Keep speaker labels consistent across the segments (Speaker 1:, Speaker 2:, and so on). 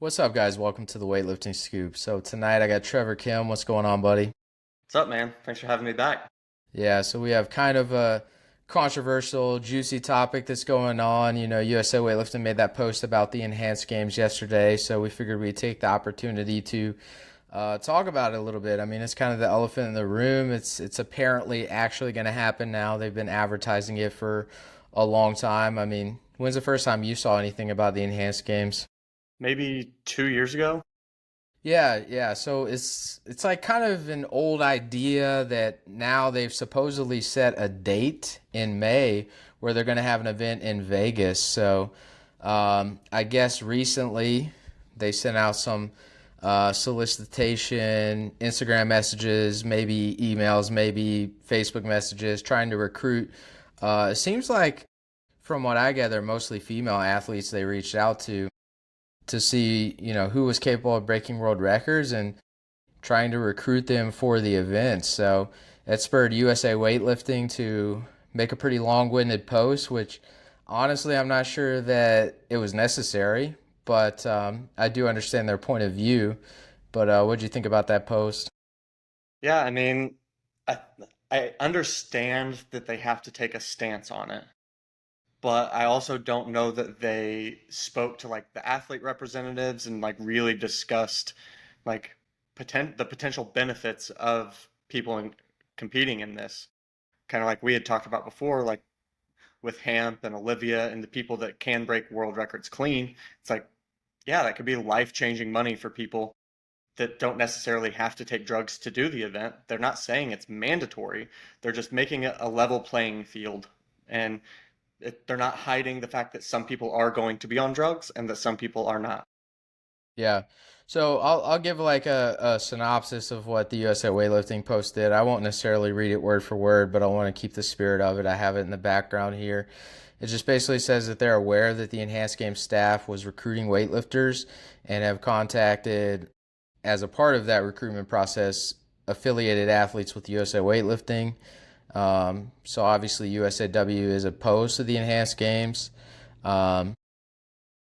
Speaker 1: What's up, guys? Welcome to the Weightlifting Scoop. So tonight I got Trevor Kimm. What's going on, buddy?
Speaker 2: What's up, man? Thanks for having me back.
Speaker 1: Yeah, so we have kind of a controversial, juicy topic that's going on. USA Weightlifting made that post about the enhanced games yesterday, so we figured we'd take the opportunity to talk about it a little bit. I mean, it's kind of the elephant in the room. It's apparently actually going to happen now. They've been advertising it for a long time. I mean, when's the first time you saw anything about the enhanced games?
Speaker 2: Maybe 2 years ago.
Speaker 1: Yeah, yeah. So it's like kind of an old idea that now they've supposedly set a date in May where they're going to have an event in Vegas. So I guess recently they sent out some solicitation, Instagram messages, maybe emails, maybe Facebook messages, trying to recruit. It seems like, from what I gather, mostly female athletes they reached out to see, who was capable of breaking world records and trying to recruit them for the event. So that spurred USA Weightlifting to make a pretty long-winded post, which honestly I'm not sure that it was necessary, but I do understand their point of view. But what do you think about that post?
Speaker 2: Yeah, I I understand that they have to take a stance on it, but I also don't know that they spoke to like the athlete representatives and like really discussed like the potential benefits of people competing in this. Kind of like we had talked about before, like with Hamp and Olivia and the people that can break world records clean. It's like, yeah, that could be life-changing money for people that don't necessarily have to take drugs to do the event. They're not saying it's mandatory. They're just making it a level playing field. And they're not hiding the fact that some people are going to be on drugs and that some people are not.
Speaker 1: Yeah. So I'll give like a synopsis of what the USA Weightlifting post did. I won't necessarily read it word for word, but I want to keep the spirit of it. I have it in the background here. It just basically says that they're aware that the Enhanced Games staff was recruiting weightlifters and have contacted, as a part of that recruitment process, affiliated athletes with USA Weightlifting. So obviously USAW is opposed to the Enhanced Games. Um,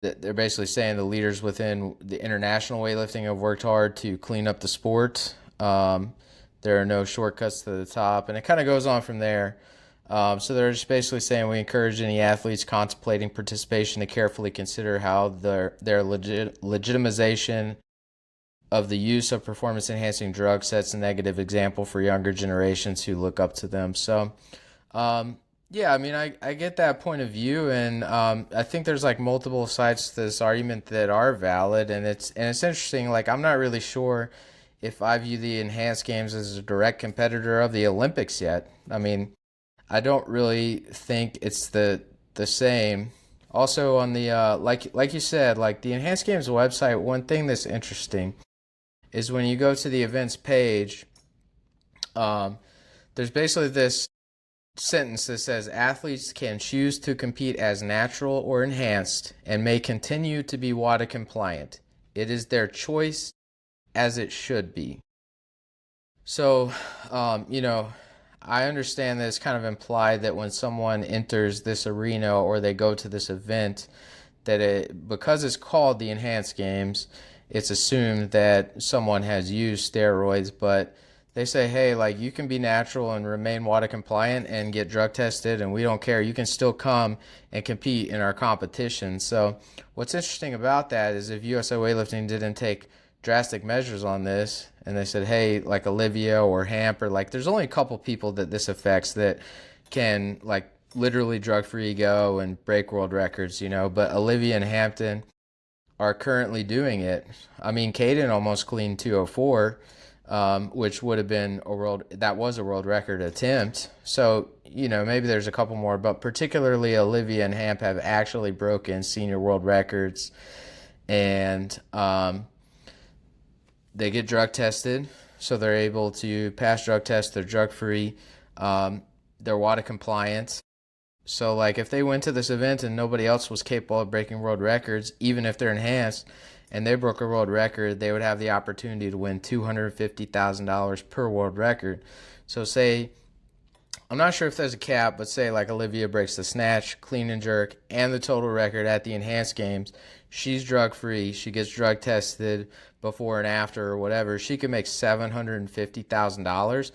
Speaker 1: they're basically saying the leaders within the international weightlifting have worked hard to clean up the sport. There are no shortcuts to the top, and it kind of goes on from there. So they're just basically saying we encourage any athletes contemplating participation to carefully consider how their legitimization of the use of performance enhancing drugs sets a negative example for younger generations who look up to them. So um, yeah, I mean, I get that point of view, and I think there's like multiple sides to this argument that are valid, and it's interesting. Like, I'm not really sure if I view the enhanced games as a direct competitor of the Olympics yet. I mean, I don't really think it's the same. Also, on the like you said, like the enhanced games website, one thing that's interesting is when you go to the events page, um, there's basically this sentence that says athletes can choose to compete as natural or enhanced and may continue to be WADA compliant. It is their choice as it should be. So, I understand that it's kind of implied that when someone enters this arena or they go to this event, that because it's called the Enhanced Games, it's assumed that someone has used steroids, but they say, hey, like you can be natural and remain WADA compliant and get drug tested, and we don't care. You can still come and compete in our competition. So, what's interesting about that is if USA Weightlifting didn't take drastic measures on this, and they said, hey, like Olivia or Hamp, or like there's only a couple people that this affects that can like literally drug free go and break world records, but Olivia and Hampton are currently doing it. I mean, Caden almost cleaned 204, which would have been that was a world record attempt. So, maybe there's a couple more, but particularly Olivia and Hamp have actually broken senior world records, and they get drug tested. So they're able to pass drug tests, they're drug free, they're WADA compliant. So, like, if they went to this event and nobody else was capable of breaking world records, even if they're enhanced, and they broke a world record, they would have the opportunity to win $250,000 per world record. So, say I'm not sure if there's a cap, but say like Olivia breaks the snatch, clean and jerk, and the total record at the enhanced games. She's drug free. She gets drug tested before and after or whatever. She could make $750,000.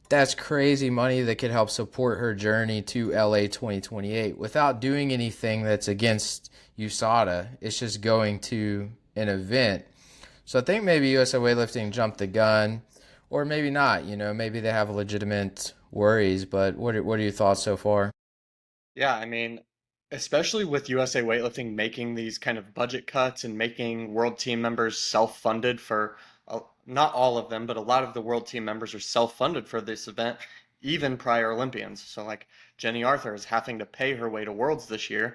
Speaker 1: That's crazy money that could help support her journey to LA 2028 without doing anything that's against USADA. It's just going to an event. So I think maybe USA Weightlifting jumped the gun, or maybe not. Maybe they have legitimate worries. But what are your thoughts so far?
Speaker 2: Yeah, I mean, especially with USA Weightlifting making these kind of budget cuts and making world team members self-funded for not all of them, but a lot of the world team members are self-funded for this event, even prior Olympians. So like Jenny Arthur is having to pay her way to Worlds this year.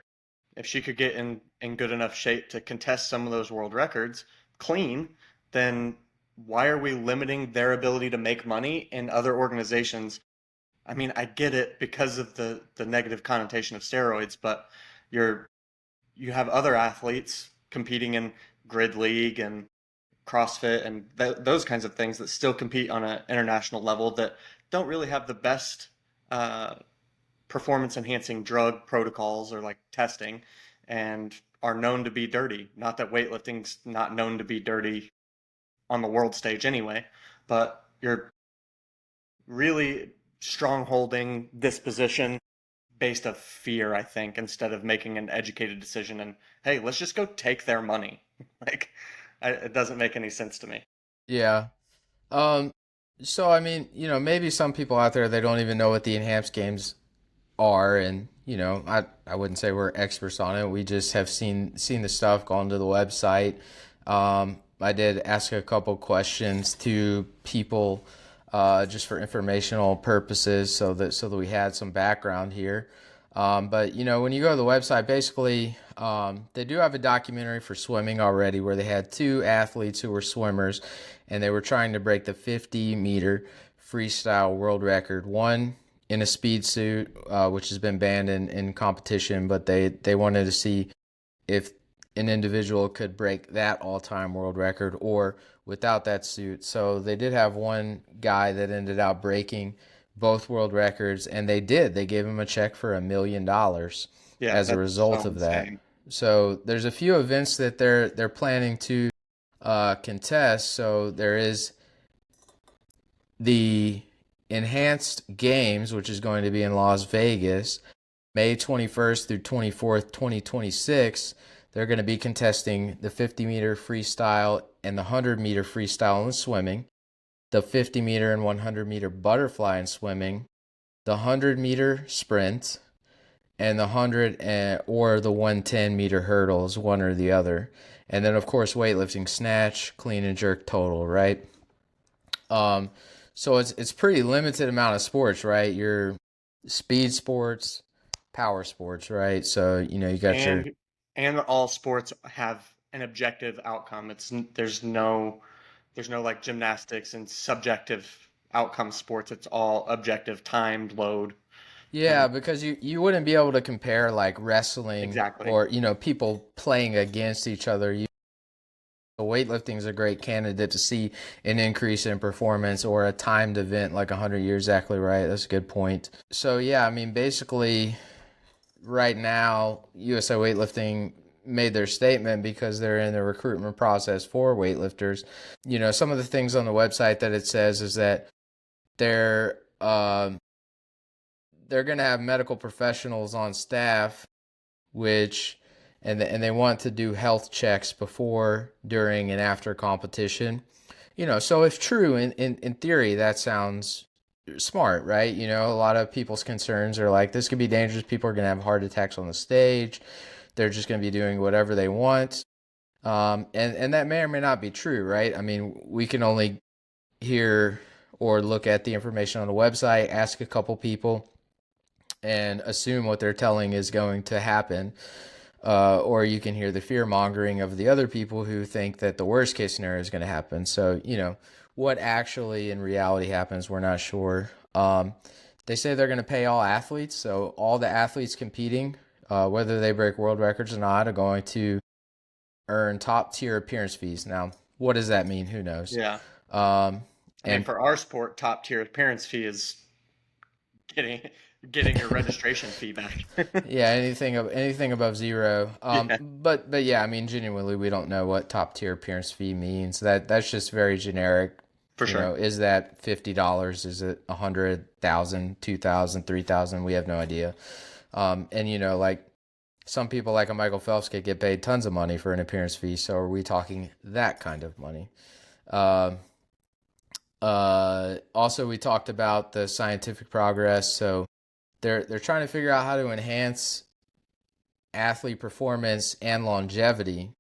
Speaker 2: If she could get in good enough shape to contest some of those world records clean, then why are we limiting their ability to make money in other organizations? I mean, I get it because of the negative connotation of steroids, but you're you have other athletes competing in grid league and CrossFit and those kinds of things that still compete on an international level that don't really have the best uh, performance enhancing drug protocols or like testing and are known to be dirty. Not that weightlifting's not known to be dirty on the world stage anyway, but you're really strong holding this position based of fear, I think, instead of making an educated decision and hey, let's just go take their money. Like, it doesn't make any sense to me.
Speaker 1: Yeah. Um. So I mean, maybe some people out there they don't even know what the enhanced games are, and I wouldn't say we're experts on it. We just have seen the stuff, gone to the website. I did ask a couple questions to people just for informational purposes, so that we had some background here. But when you go to the website, basically they do have a documentary for swimming already, where they had two athletes who were swimmers, and they were trying to break the 50-meter freestyle world record. One in a speed suit, which has been banned in competition, but they wanted to see if an individual could break that all-time world record or without that suit. So they did have one guy that ended up breaking both world records, and they did. They gave him a check for $1 million
Speaker 2: Yeah,
Speaker 1: as a
Speaker 2: that's so
Speaker 1: result of that.
Speaker 2: insane.
Speaker 1: So there's a few events that they're planning to contest. So there is the enhanced games, which is going to be in Las Vegas, May 21st through 24th, 2026. They're going to be contesting the 50-meter freestyle and the 100-meter freestyle in swimming, the 50-meter and 100-meter butterfly in swimming, the 100-meter sprint, and the 100 or the 110-meter hurdles, one or the other. And then, of course, weightlifting, snatch, clean and jerk total, right? Um, so it's pretty limited amount of sports, right? Your speed sports, power sports, right? So you got your
Speaker 2: And all sports have an objective outcome. There's no like gymnastics and subjective outcome sports. It's all objective, timed, load.
Speaker 1: yeah,
Speaker 2: Uh,
Speaker 1: because you wouldn't be able to compare like wrestling
Speaker 2: exactly.
Speaker 1: or people playing against each other. Weightlifting is a great candidate to see an increase in performance or a timed event like 100. You're exactly right. That's a good point. So yeah, I mean basically right now USA Weightlifting made their statement because they're in the recruitment process for weightlifters. Some of the things on the website that it says is that they're they're going to have medical professionals on staff, which and they want to do health checks before, during, and after competition. So if true, in theory, that sounds smart, right? A lot of people's concerns are like, this could be dangerous. People are going to have heart attacks on the stage. They're just going to be doing whatever they want. And that may or may not be true, right? I mean, we can only hear or look at the information on the website, ask a couple people, and assume what they're telling is going to happen. Or you can hear the fear mongering of the other people who think that the worst case scenario is going to happen. So, what actually in reality happens, we're not sure. They say they're going to pay all athletes. So, all the athletes competing, whether they break world records or not, are going to earn top tier appearance fees. Now, what does that mean? Who knows?
Speaker 2: Yeah.
Speaker 1: Um,
Speaker 2: I mean,
Speaker 1: and
Speaker 2: for our sport, top tier appearance fee is getting getting your registration fee back.
Speaker 1: Yeah, anything above zero.
Speaker 2: Yeah,
Speaker 1: But yeah, I mean, genuinely, we don't know what top tier appearance fee means. That's just very generic.
Speaker 2: for
Speaker 1: You
Speaker 2: sure.
Speaker 1: know, is that $50? Is it 100,000, 2,000, 3,000? We have no idea. And you know, like some people like a Michael Phelps could get paid tons of money for an appearance fee. So are we talking that kind of money? Um, Also, we talked about the scientific progress. So they're trying to figure out how to enhance athlete performance and longevity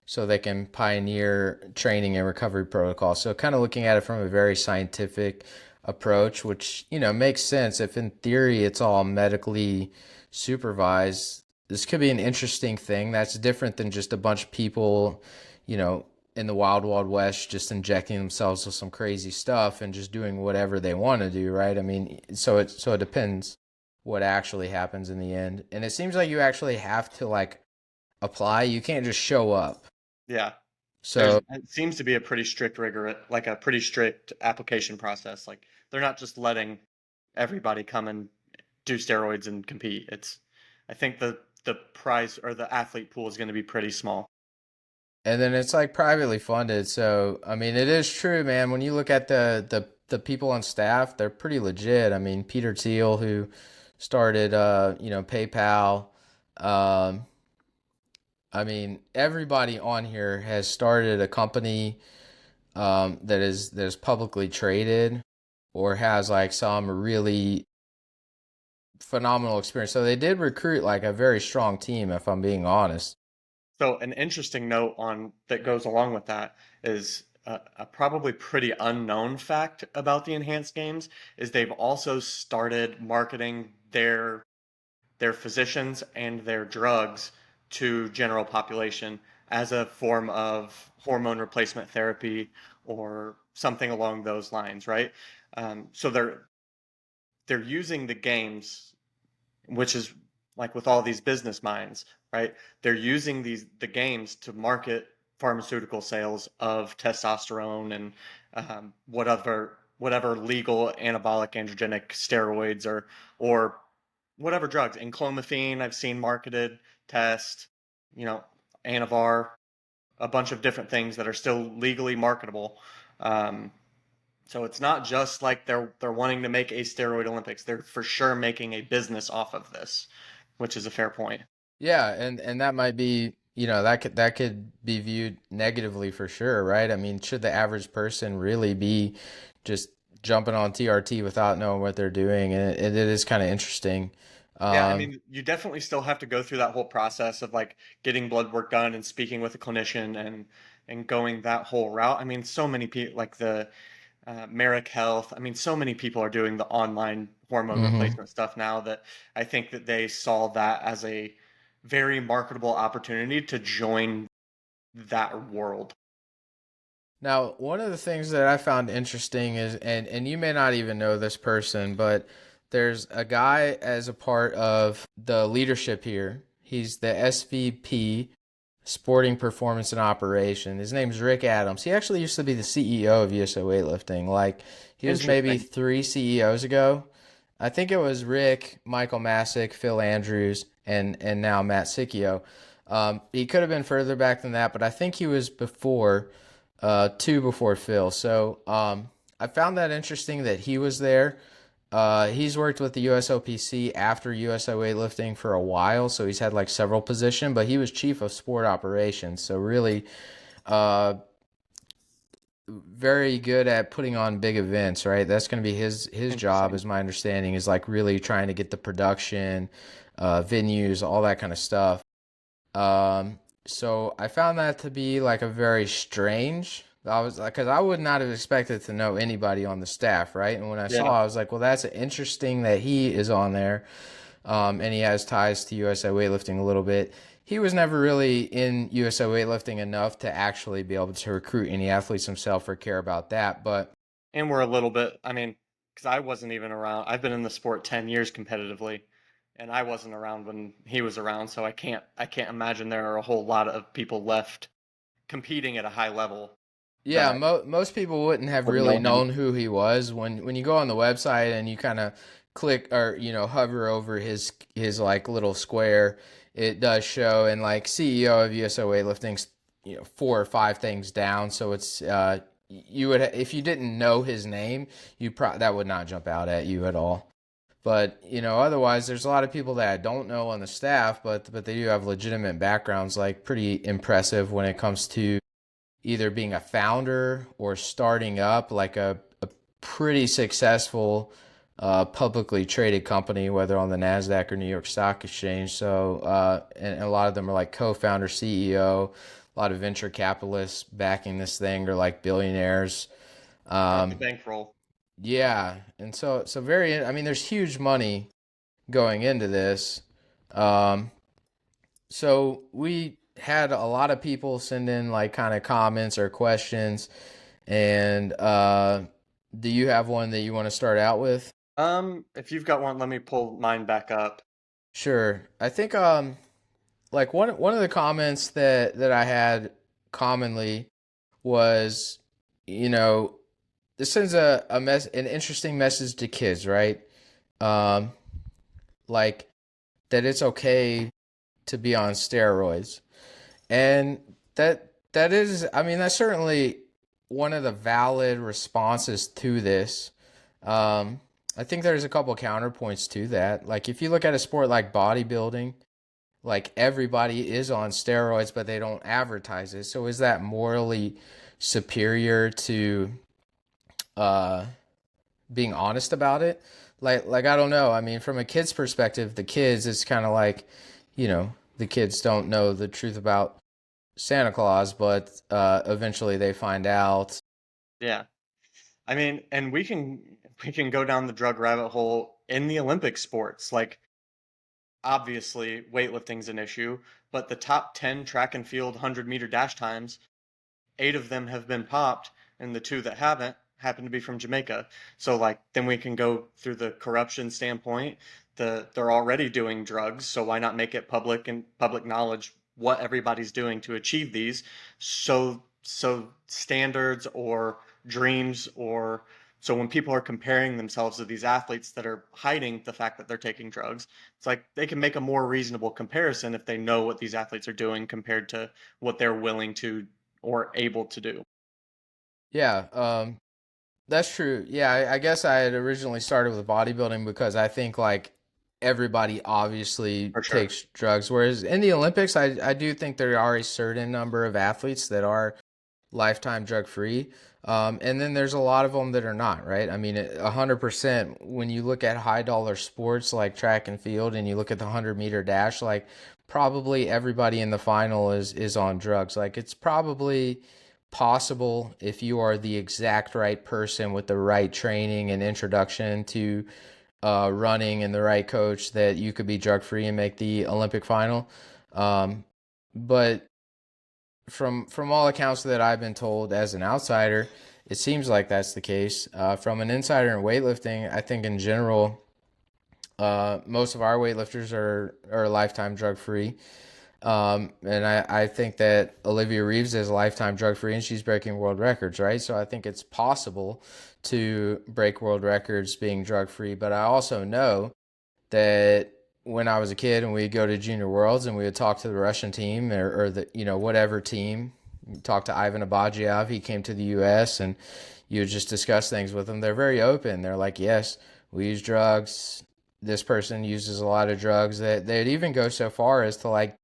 Speaker 1: so they can pioneer training and recovery protocols. So kind of looking at it from a very scientific approach, which, you know, makes sense. If in theory it's all medically supervised, this could be an interesting thing that's different than just a bunch of people, you know, in the wild, wild west just injecting themselves with some crazy stuff and just doing whatever they want to do, right? I mean, so it depends what actually happens in the end. And it seems like you actually have to like apply. You can't just show up.
Speaker 2: Yeah. There's
Speaker 1: So,
Speaker 2: it seems to be a pretty strict rigor, like a pretty strict application process. Like they're not just letting everybody come and do steroids and compete. It's I think the prize or the athlete pool is going to be pretty small.
Speaker 1: and then it's like privately funded. So, I mean, it is true, man. When you look at the people on staff, they're pretty legit. I mean, Peter Thiel, who started, you know, PayPal. Um, I mean, everybody on here has started a company that is publicly traded or has like some really phenomenal experience. So they did recruit like a very strong team, if I'm being honest.
Speaker 2: So an interesting note on that goes along with that is a probably pretty unknown fact about the enhanced games is they've also started marketing their physicians and their drugs to general population as a form of hormone replacement therapy or something along those lines, right? So they're using the games, which is like with all these business minds, right? They're using the games to market pharmaceutical sales of testosterone and whatever legal anabolic androgenic steroids or whatever drugs. And clomiphene I've seen marketed, test, you know, Anavar, a bunch of different things that are still legally marketable. Um, so it's not just like they're wanting to make a steroid Olympics. They're for sure making a business off of this, which is a fair point.
Speaker 1: Yeah, and that might be, you know, that could be viewed negatively for sure, right? I mean, should the average person really be just jumping on TRT without knowing what they're doing? And it is kind of interesting.
Speaker 2: Yeah, I
Speaker 1: Um,
Speaker 2: mean, you definitely still have to go through that whole process of like getting blood work done and speaking with a clinician and going that whole route. I mean, so many people like the Merrick Health. I mean, so many people are doing the online hormone
Speaker 1: mhm.
Speaker 2: replacement stuff now that I think that they saw that as a very marketable opportunity to join that world.
Speaker 1: Now, one of the things that I found interesting is, and you may not even know this person, but there's a guy as a part of the leadership here. He's the SVP, Sporting Performance and Operation. His name's Rick Adams. He actually used to be the CEO of USA Weightlifting. Like he was maybe
Speaker 2: Interesting.
Speaker 1: three CEOs ago. I think it was Rick, Michael Masick, Phil Andrews, and now Matt Sicchio. He could have been further back than that, but I think he was before two before Phil. So I found that interesting that he was there. He's worked with the USOPC after USA Weightlifting for a while, so he's had like several positions, but he was chief of sport operations. So really, uh, very good at putting on big events, right? That's going to be his job,
Speaker 2: Interesting.
Speaker 1: is my understanding, is like really trying to get the production, venues, all that kind of stuff. So I found that to be like a very strange. I was like, because I would not have expected to know anybody on the staff, right? And when I
Speaker 2: Yeah.
Speaker 1: saw, I was like, well, that's interesting that he is on there, and he has ties to USA Weightlifting a little bit. He was never really in USA Weightlifting enough to actually be able to recruit any athletes himself or care about that. But
Speaker 2: And we're a little bit, I mean, because I wasn't even around. I've been in the sport 10 years competitively, and I wasn't around when he was around, so I can't imagine there are a whole lot of people left competing at a high level
Speaker 1: yeah,
Speaker 2: that
Speaker 1: most people wouldn't have
Speaker 2: would
Speaker 1: really
Speaker 2: know him.
Speaker 1: known who he was when you go on the website and you kind of click or hover over his like little square, it does show, and like CEO of USO weightlifting's 4 or 5 things down, so it's you would if you didn't know his name, that would not jump out at you at all. But otherwise, there's a lot of people that I don't know on the staff, but they do have legitimate backgrounds, like pretty impressive when it comes to either being a founder or starting up like a pretty successful publicly traded company, whether on the NASDAQ or New York Stock Exchange. So, and a lot of them are like co-founder, CEO, a lot of venture capitalists backing this thing or like billionaires.
Speaker 2: Got the
Speaker 1: Um,
Speaker 2: bankroll.
Speaker 1: yeah. And so I mean, there's huge money going into this. Um, so we had a lot of people send in like kind of comments or questions. And do you have one that you want to start out with?
Speaker 2: If you've got one, let me pull mine back up.
Speaker 1: Sure. I think like one of the comments that I had commonly was, you know, this sends an interesting message to kids, right? Um, like that it's okay to be on steroids. And that is, I mean, that's certainly one of the valid responses to this. Um, I think there's a couple counterpoints to that. Like if you look at a sport like bodybuilding, like everybody is on steroids, but they don't advertise it. So is that morally superior to uh, being honest about it? Like I don't know. I mean, from a kid's perspective, the kids, it's kind of like, the kids don't know the truth about Santa Claus, but eventually they find out.
Speaker 2: Yeah. I mean, and we can go down the drug rabbit hole in the Olympic sports. Like obviously weightlifting's an issue, but the top 10 track and field 100-meter dash times, 8 of them have been popped, and the 2 that haven't happen to be from Jamaica. So like then we can go through the corruption standpoint. They're already doing drugs, so why not make it public and public knowledge what everybody's doing to achieve these? So standards or dreams or so when people are comparing themselves to these athletes that are hiding the fact that they're taking drugs, it's like they can make a more reasonable comparison if they know what these athletes are doing compared to what they're willing to or able to do.
Speaker 1: Yeah, that's true. Yeah, I guess I had originally started with bodybuilding because I think like everybody obviously
Speaker 2: For sure.
Speaker 1: takes drugs. Whereas in the Olympics, I do think there are a certain number of athletes that are lifetime drug free. And then there's a lot of them that are not, right? I mean, 100% when you look at high dollar sports like track and field and you look at the 100-meter dash, like probably everybody in the final is on drugs. Like it's probably possible if you are the exact right person with the right training and introduction to running and the right coach that you could be drug free and make the Olympic final. Um, but from all accounts that I've been told as an outsider, it seems like that's the case. From an insider in weightlifting, I think in general, most of our weightlifters are lifetime drug free. And I think that Olivia Reeves is lifetime drug free and she's breaking world records, right? So I think it's possible to break world records being drug free. But I also know that when I was a kid and we'd go to Junior Worlds and we would talk to the Russian team or the whatever team, talk to Ivan Abadjiev. He came to the U.S. and you would just discuss things with them. They're very open. They're like, yes, we use drugs. This person uses a lot of drugs. That they'd even go so far as to like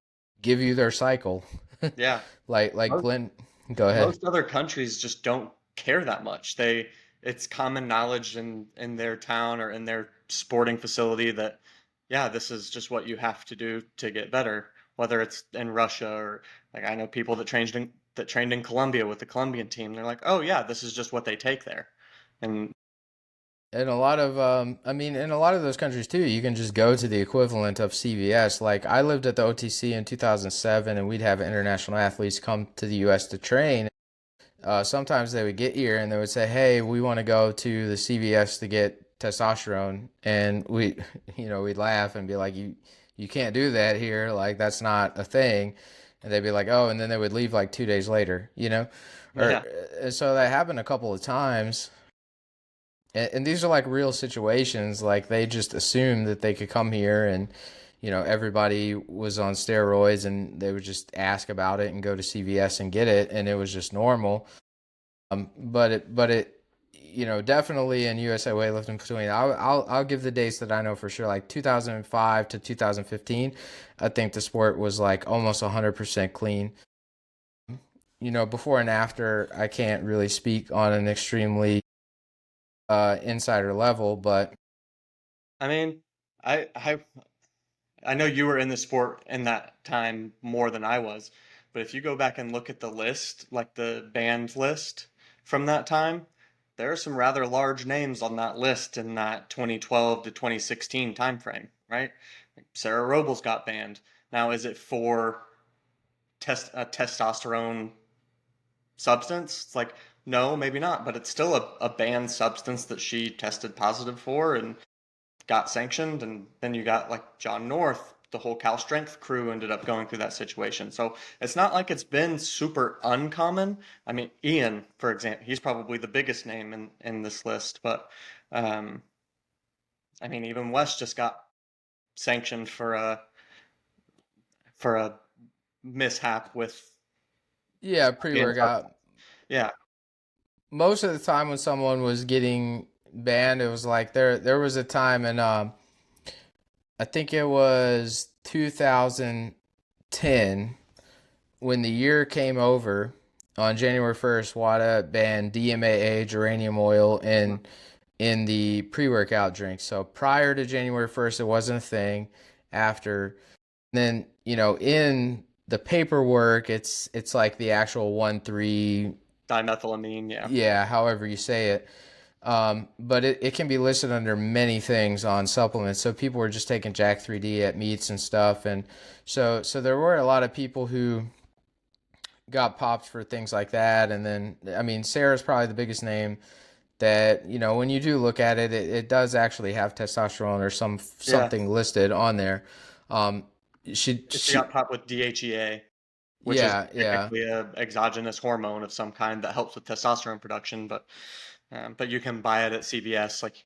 Speaker 1: give you their cycle.
Speaker 2: Yeah.
Speaker 1: like
Speaker 2: Most,
Speaker 1: Glenn, go ahead.
Speaker 2: most other countries just don't care that much. It's common knowledge in their town or in their sporting facility that, yeah, this is just what you have to do to get better. Whether it's in Russia or like I know people that trained in Colombia with the Colombian team. They're like, oh yeah, this is just what they take there. And
Speaker 1: In a lot of, I mean, in a lot of those countries too, you can just go to the equivalent of CVS. Like I lived at the OTC in 2007, and we'd have international athletes come to the U.S. to train. Sometimes they would get here and they would say, "Hey, we want to go to the CVS to get testosterone," and we'd laugh and be like, "You can't do that here. Like that's not a thing." And they'd be like, "Oh," and then they would leave like 2 days later, or
Speaker 2: yeah,
Speaker 1: so that happened a couple of times. and these are like real situations. Like they just assumed that they could come here and, everybody was on steroids and they would just ask about it and go to CVS and get it, and it was just normal. But it, definitely in USA weightlifting between, I'll give the dates that I know for sure, like 2005 to 2015. I think the sport was like almost 100% clean. Before and after, I can't really speak on an extremely insider level, but
Speaker 2: I mean, I I I know you were in the sport in that time more than I was, but if you go back and look at the list, like the band list from that time, there are some rather large names on that list in that 2012 to 2016 timeframe, right? Like Sarah Robles got banned. Now, is it for testosterone substance? It's like, no, maybe not, but it's still a banned substance that she tested positive for and got sanctioned. And then you got like John North, the whole Cal Strength crew ended up going through that situation. So it's not like it's been super uncommon. I mean, Ian, for example, he's probably the biggest name in this list, but um, I mean, even West just got sanctioned for a mishap with
Speaker 1: yeah,
Speaker 2: banned
Speaker 1: pre-workout.
Speaker 2: substance. Yeah,
Speaker 1: Most of the time when someone was getting banned, it was like there was a time in I think it was 2010 when the year came over on January 1st. WADA banned DMAA, geranium oil, in the pre-workout drink. So prior to January 1st, it wasn't a thing. After, then in the paperwork, it's like the actual 1,3,
Speaker 2: dimethylamine. Yeah,
Speaker 1: yeah, however you say it. But it can be listed under many things on supplements. So people were just taking Jack 3D at meets and stuff, and so there were a lot of people who got popped for things like that. And then, I mean, Sarah's probably the biggest name that, when you do look at it, it does actually have testosterone or
Speaker 2: yeah.
Speaker 1: something listed on there. Um,
Speaker 2: She got
Speaker 1: she
Speaker 2: popped with DHEA, which is
Speaker 1: yeah, yeah.
Speaker 2: technically a exogenous hormone of some kind that helps with testosterone production, but you can buy it at CVS. Like,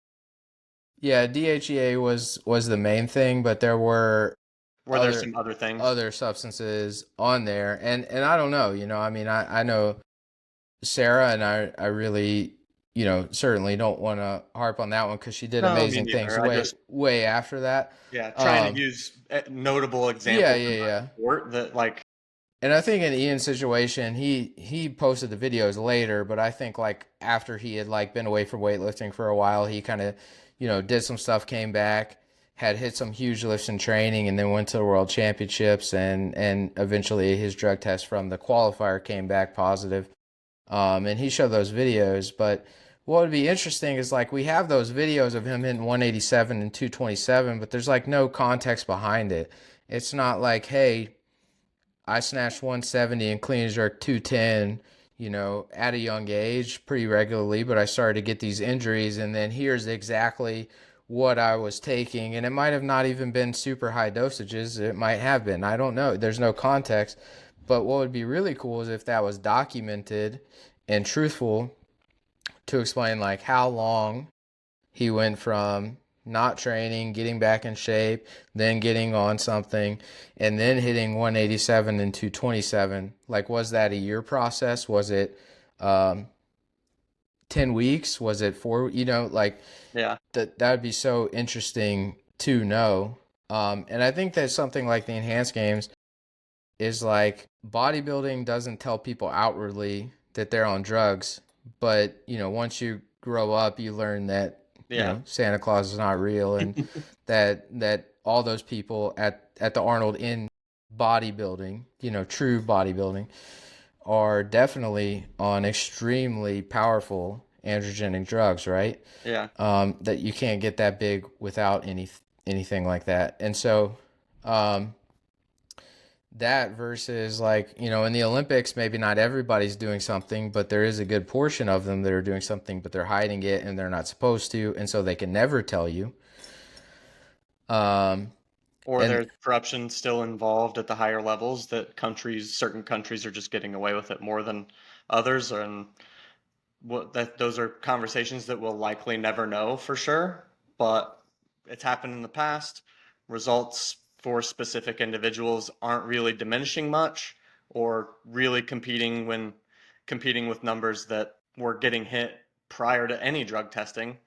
Speaker 1: Yeah, DHEA was the main thing, but there were
Speaker 2: were there
Speaker 1: other
Speaker 2: some other things?
Speaker 1: other substances on there, and I don't know, I mean, I know Sarah, and I really, certainly don't want to harp on that one because she did
Speaker 2: No, me
Speaker 1: amazing things
Speaker 2: neither. I
Speaker 1: way
Speaker 2: just,
Speaker 1: way after that.
Speaker 2: yeah, trying to
Speaker 1: um
Speaker 2: use notable
Speaker 1: yeah,
Speaker 2: examples in
Speaker 1: yeah,
Speaker 2: my
Speaker 1: yeah.
Speaker 2: sport that, like,
Speaker 1: And I think in Ian's situation, he posted the videos later, but I think like after he had like been away from weightlifting for a while, he kind of, did some stuff, came back, had hit some huge lifts in training, and then went to the World Championships, and eventually his drug test from the qualifier came back positive. And he showed those videos, but what would be interesting is like we have those videos of him hitting 187 and 227, but there's like no context behind it. It's not like, hey, I snatched 170 and clean and jerk 210, at a young age pretty regularly, but I started to get these injuries, and then here's exactly what I was taking. And it might have not even been super high dosages. It might have been. I don't know. There's no context. But what would be really cool is if that was documented and truthful to explain like how long he went from not training, getting back in shape, then getting on something, and then hitting 187 and 227. Like, was that a year process? Was it 10 weeks? Was it four? Like
Speaker 2: yeah,
Speaker 1: that would be so interesting to know. And I think that something like the enhanced games is like bodybuilding doesn't tell people outwardly that they're on drugs, but once you grow up, you learn that
Speaker 2: yeah,
Speaker 1: Santa Claus is not real, and that all those people at the Arnold in bodybuilding, true bodybuilding, are definitely on extremely powerful androgenic drugs, right?
Speaker 2: yeah,
Speaker 1: That you can't get that big without anything like that, and so. Um, that versus like in the Olympics, maybe not everybody's doing something, but there is a good portion of them that are doing something, but they're hiding it and they're not supposed to, and so they can never tell you. um
Speaker 2: or
Speaker 1: and
Speaker 2: there's corruption still involved at the higher levels that certain countries are just getting away with it more than others, and that those are conversations that we'll likely never know for sure, but it's happened in the past. Results for specific individuals aren't really diminishing much or really competing with numbers that were getting hit prior to any drug testing,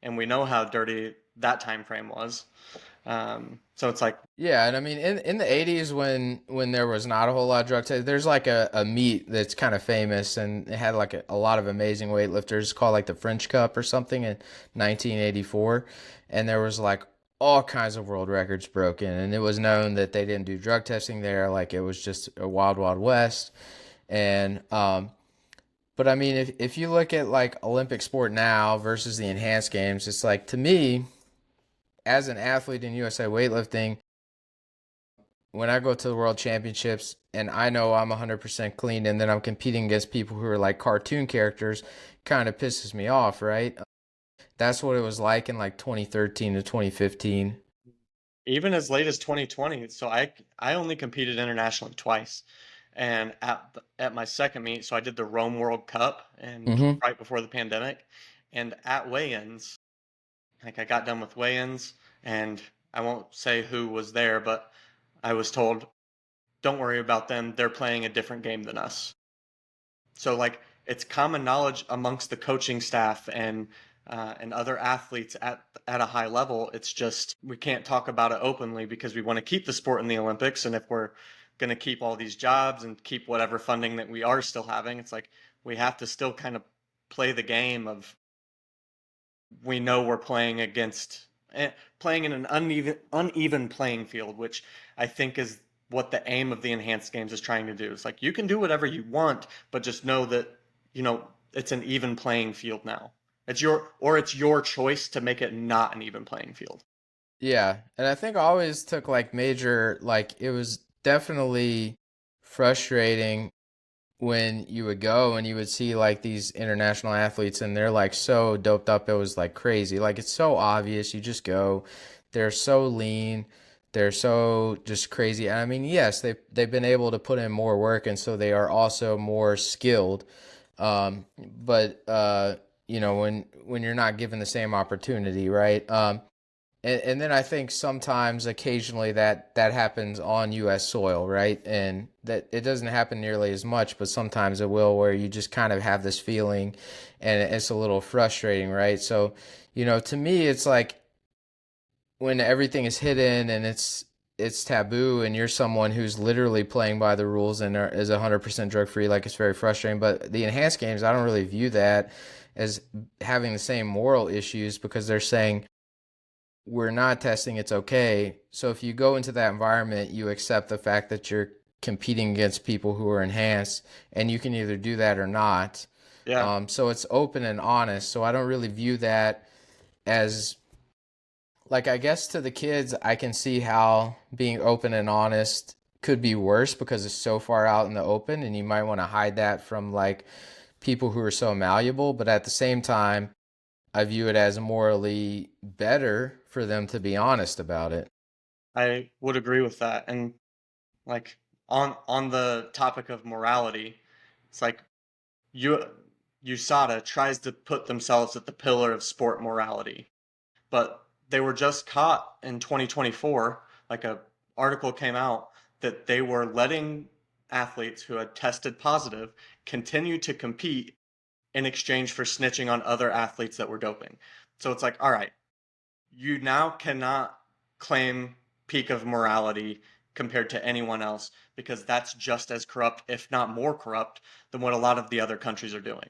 Speaker 2: and we know how dirty that time frame was. So it's like,
Speaker 1: Yeah, and I mean in the 80s when there was not a whole lot of drug testing, there's like a meet that's kind of famous and it had like a lot of amazing weightlifters called like the French Cup or something in 1984, and there was like all kinds of world records broken, and it was known that they didn't do drug testing there, like it was just a wild wild west. And but I mean if you look at like Olympic sport now versus the enhanced games, it's like to me as an athlete in USA weightlifting, when I go to the world championships and I know I'm 100% clean and then I'm competing against people who are like cartoon characters, kind of pisses me off, right? That's what it was like in like 2013 to 2015.
Speaker 2: even as late as 2020. So I only competed internationally twice, and at my second meet, so I did the Rome World Cup and
Speaker 1: Mm-hmm.
Speaker 2: right before the pandemic, and at weigh-ins, like I got done with weigh-ins, and I won't say who was there, but I was told, "Don't worry about them. They're playing a different game than us." So like it's common knowledge amongst the coaching staff and other athletes at a high level. It's just we can't talk about it openly because we want to keep the sport in the Olympics. And if we're going to keep all these jobs and keep whatever funding that we are still having, it's like we have to still kind of play the game of we know we're playing against playing in an uneven playing field, which I think is what the aim of the enhanced games is trying to do. It's like you can do whatever you want, but just know that it's an even playing field now. It's your choice to make it not an even playing field.
Speaker 1: Yeah, and I think I always took like major, like it was definitely frustrating when you would go and you would see like these international athletes and they're like so doped up it was like crazy. Like it's so obvious. You just go, they're so lean, they're so just crazy. And I mean, yes, they've been able to put in more work and so they are also more skilled. But when you're not given the same opportunity, right? And then I think sometimes, occasionally, that happens on U.S. soil, right? And that it doesn't happen nearly as much, but sometimes it will, where you just kind of have this feeling, and it's a little frustrating, right? So, to me, it's like when everything is hidden and it's taboo, and you're someone who's literally playing by the rules and is 100% drug free, like it's very frustrating. But the enhanced games, I don't really view that as having the same moral issues because they're saying we're not testing, it's okay. So if you go into that environment, you accept the fact that you're competing against people who are enhanced, and you can either do that or not.
Speaker 2: Yeah,
Speaker 1: So it's open and honest. So I don't really view that as like, I guess to the kids, I can see how being open and honest could be worse because it's so far out in the open, and you might want to hide that from like people who are so malleable. But at the same time, I view it as morally better for them to be honest about it.
Speaker 2: I would agree with that. And like on the topic of morality, it's like U USADA tries to put themselves at the pillar of sport morality, but they were just caught in 2024. Like a article came out that they were letting athletes who had tested positive continue to compete in exchange for snitching on other athletes that were doping. So it's like, all right, you now cannot claim peak of morality compared to anyone else because that's just as corrupt, if not more corrupt, than what a lot of the other countries are doing.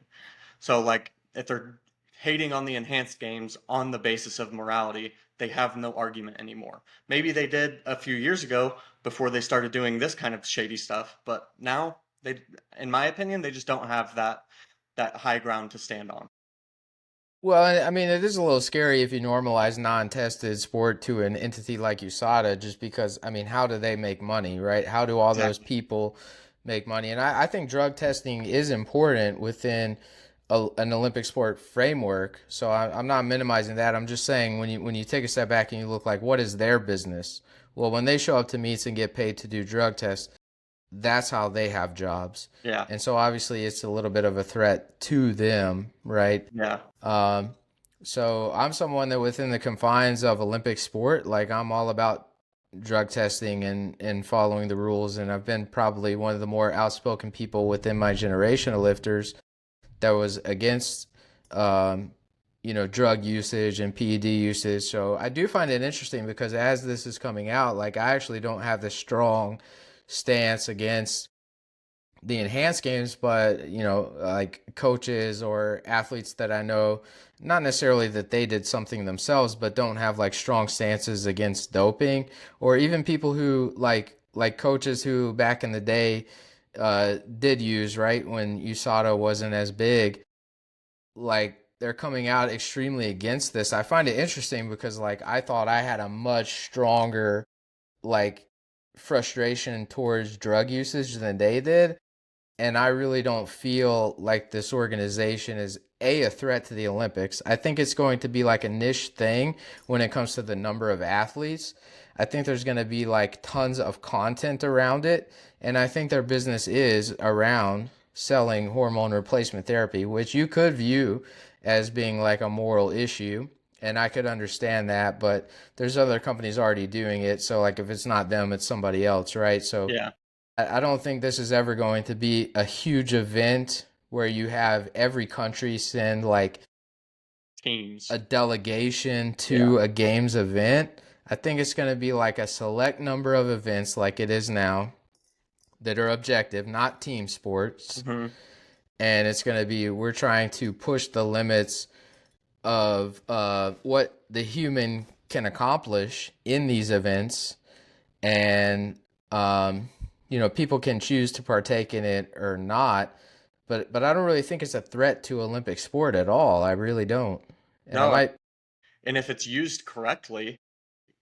Speaker 2: So, like, if they're hating on the enhanced games on the basis of morality, they have no argument anymore. Maybe they did a few years ago before they started doing this kind of shady stuff, but now they, in my opinion, they just don't have that high ground to stand on.
Speaker 1: Well, I mean, it is a little scary if you normalize non-tested sport to an entity like USADA, just because, I mean, how do they make money, right? How do all those
Speaker 2: Exactly.
Speaker 1: people make money? And I think drug testing is important within an Olympic sport framework. So I'm not minimizing that. I'm just saying when you take a step back and you look like, what is their business? Well, when they show up to meets and get paid to do drug tests, that's how they have jobs.
Speaker 2: Yeah.
Speaker 1: And so obviously it's a little bit of a threat to them, right?
Speaker 2: Yeah.
Speaker 1: Um, so I'm someone that within the confines of Olympic sport, like I'm all about drug testing and following the rules. And I've been probably one of the more outspoken people within my generation of lifters that was against, um, drug usage and PED usage. So I do find it interesting because as this is coming out, like I actually don't have the strong stance against the enhanced games, but like coaches or athletes that I know, not necessarily that they did something themselves, but don't have like strong stances against doping, or even people who like coaches who back in the day did use, right, when USADA wasn't as big, like they're coming out extremely against this. I find it interesting because like I thought I had a much stronger like frustration towards drug usage than they did, and I really don't feel like this organization is a threat to the Olympics. I think it's going to be like a niche thing when it comes to the number of athletes. I think there's going to be like tons of content around it, and I think their business is around selling hormone replacement therapy, which you could view as being like a moral issue. And I could understand that, but there's other companies already doing it. So, like, if it's not them, it's somebody else, right? So,
Speaker 2: Yeah.
Speaker 1: I don't think this is ever going to be a huge event where you have every country send like
Speaker 2: Teams.
Speaker 1: a delegation
Speaker 2: Yeah.
Speaker 1: to a games event. I think it's going to be like a select number of events like it is now that are objective, not team sports.
Speaker 2: Hmm.
Speaker 1: And it's going to be, we're trying to push the limits of what the human can accomplish in these events. And people can choose to partake in it or not, but I don't really think it's a threat to Olympic sport at all. I really don't. And I
Speaker 2: No,
Speaker 1: might.
Speaker 2: and if it's used correctly,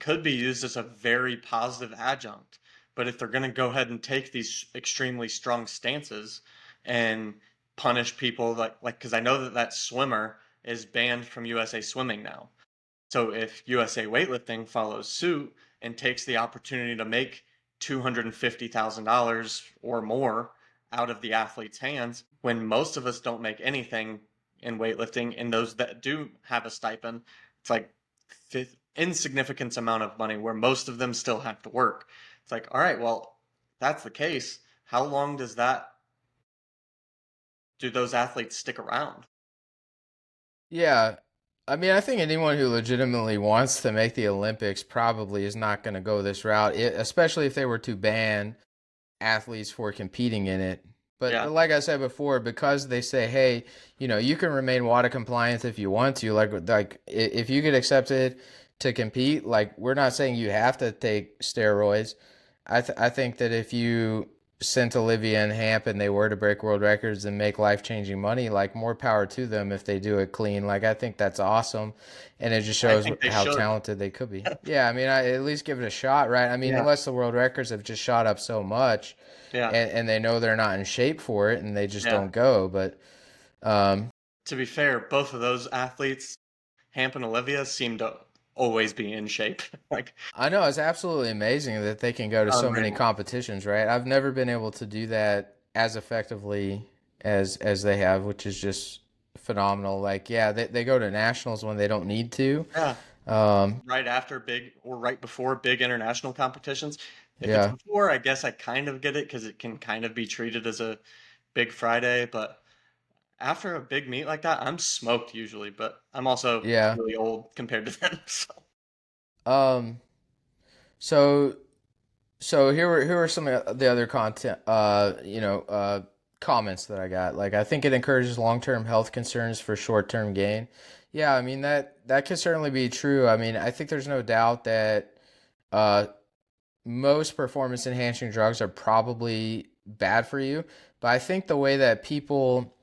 Speaker 2: could be used as a very positive adjunct. But if they're going to go ahead and take these extremely strong stances and punish people like because I know that that swimmer is banned from USA Swimming now. So if USA Weightlifting follows suit and takes the opportunity to make $250,000 or more out of the athlete's hands, when most of us don't make anything in weightlifting, and those that do have a stipend, it's like insignificant amount of money where most of them still have to work. It's like, all right, well, that's the case. How long does that do those athletes stick around?
Speaker 1: Yeah, I mean, I think anyone who legitimately wants to make the Olympics probably is not going to go this route, especially if they were to ban athletes for competing in it. But
Speaker 2: Yeah,
Speaker 1: like I said before, because they say, hey, you can remain WADA compliant if you want to. Like if you get accepted to compete, like we're not saying you have to take steroids. I think that if you sent Olivia and Hamp and they were to break world records and make life changing money, like more power to them if they do it clean. Like I think that's awesome, and it just
Speaker 2: I
Speaker 1: shows
Speaker 2: think they
Speaker 1: how
Speaker 2: should.
Speaker 1: talented they could be. Yeah, I mean, I at least give it a shot, right? I mean,
Speaker 2: Yeah,
Speaker 1: unless the world records have just shot up so much,
Speaker 2: yeah,
Speaker 1: and they know they're not in shape for it and they just
Speaker 2: yeah.
Speaker 1: don't go. But um,
Speaker 2: To be fair, both of those athletes, Hamp and Olivia, seem to always be in shape. Like,
Speaker 1: I know it's absolutely amazing that they can go to so many
Speaker 2: unreal.
Speaker 1: competitions, right? I've never been able to do that as effectively as they have, which is just phenomenal. Like, yeah, they go to nationals when they don't need to.
Speaker 2: Yeah,
Speaker 1: Um,
Speaker 2: right after big or right before big international competitions. If it's
Speaker 1: yeah,
Speaker 2: before, I guess I kind of get it because it can kind of be treated as a big Friday. But after a big meet like that, I'm smoked usually, but I'm also
Speaker 1: yeah.
Speaker 2: really old compared to them. So,
Speaker 1: Um, so So here are some of the other content, comments that I got. Like, I think it encourages long-term health concerns for short-term gain. Yeah, I mean that could certainly be true. I mean, I think there's no doubt that uh, most performance-enhancing drugs are probably bad for you. But I think the way that people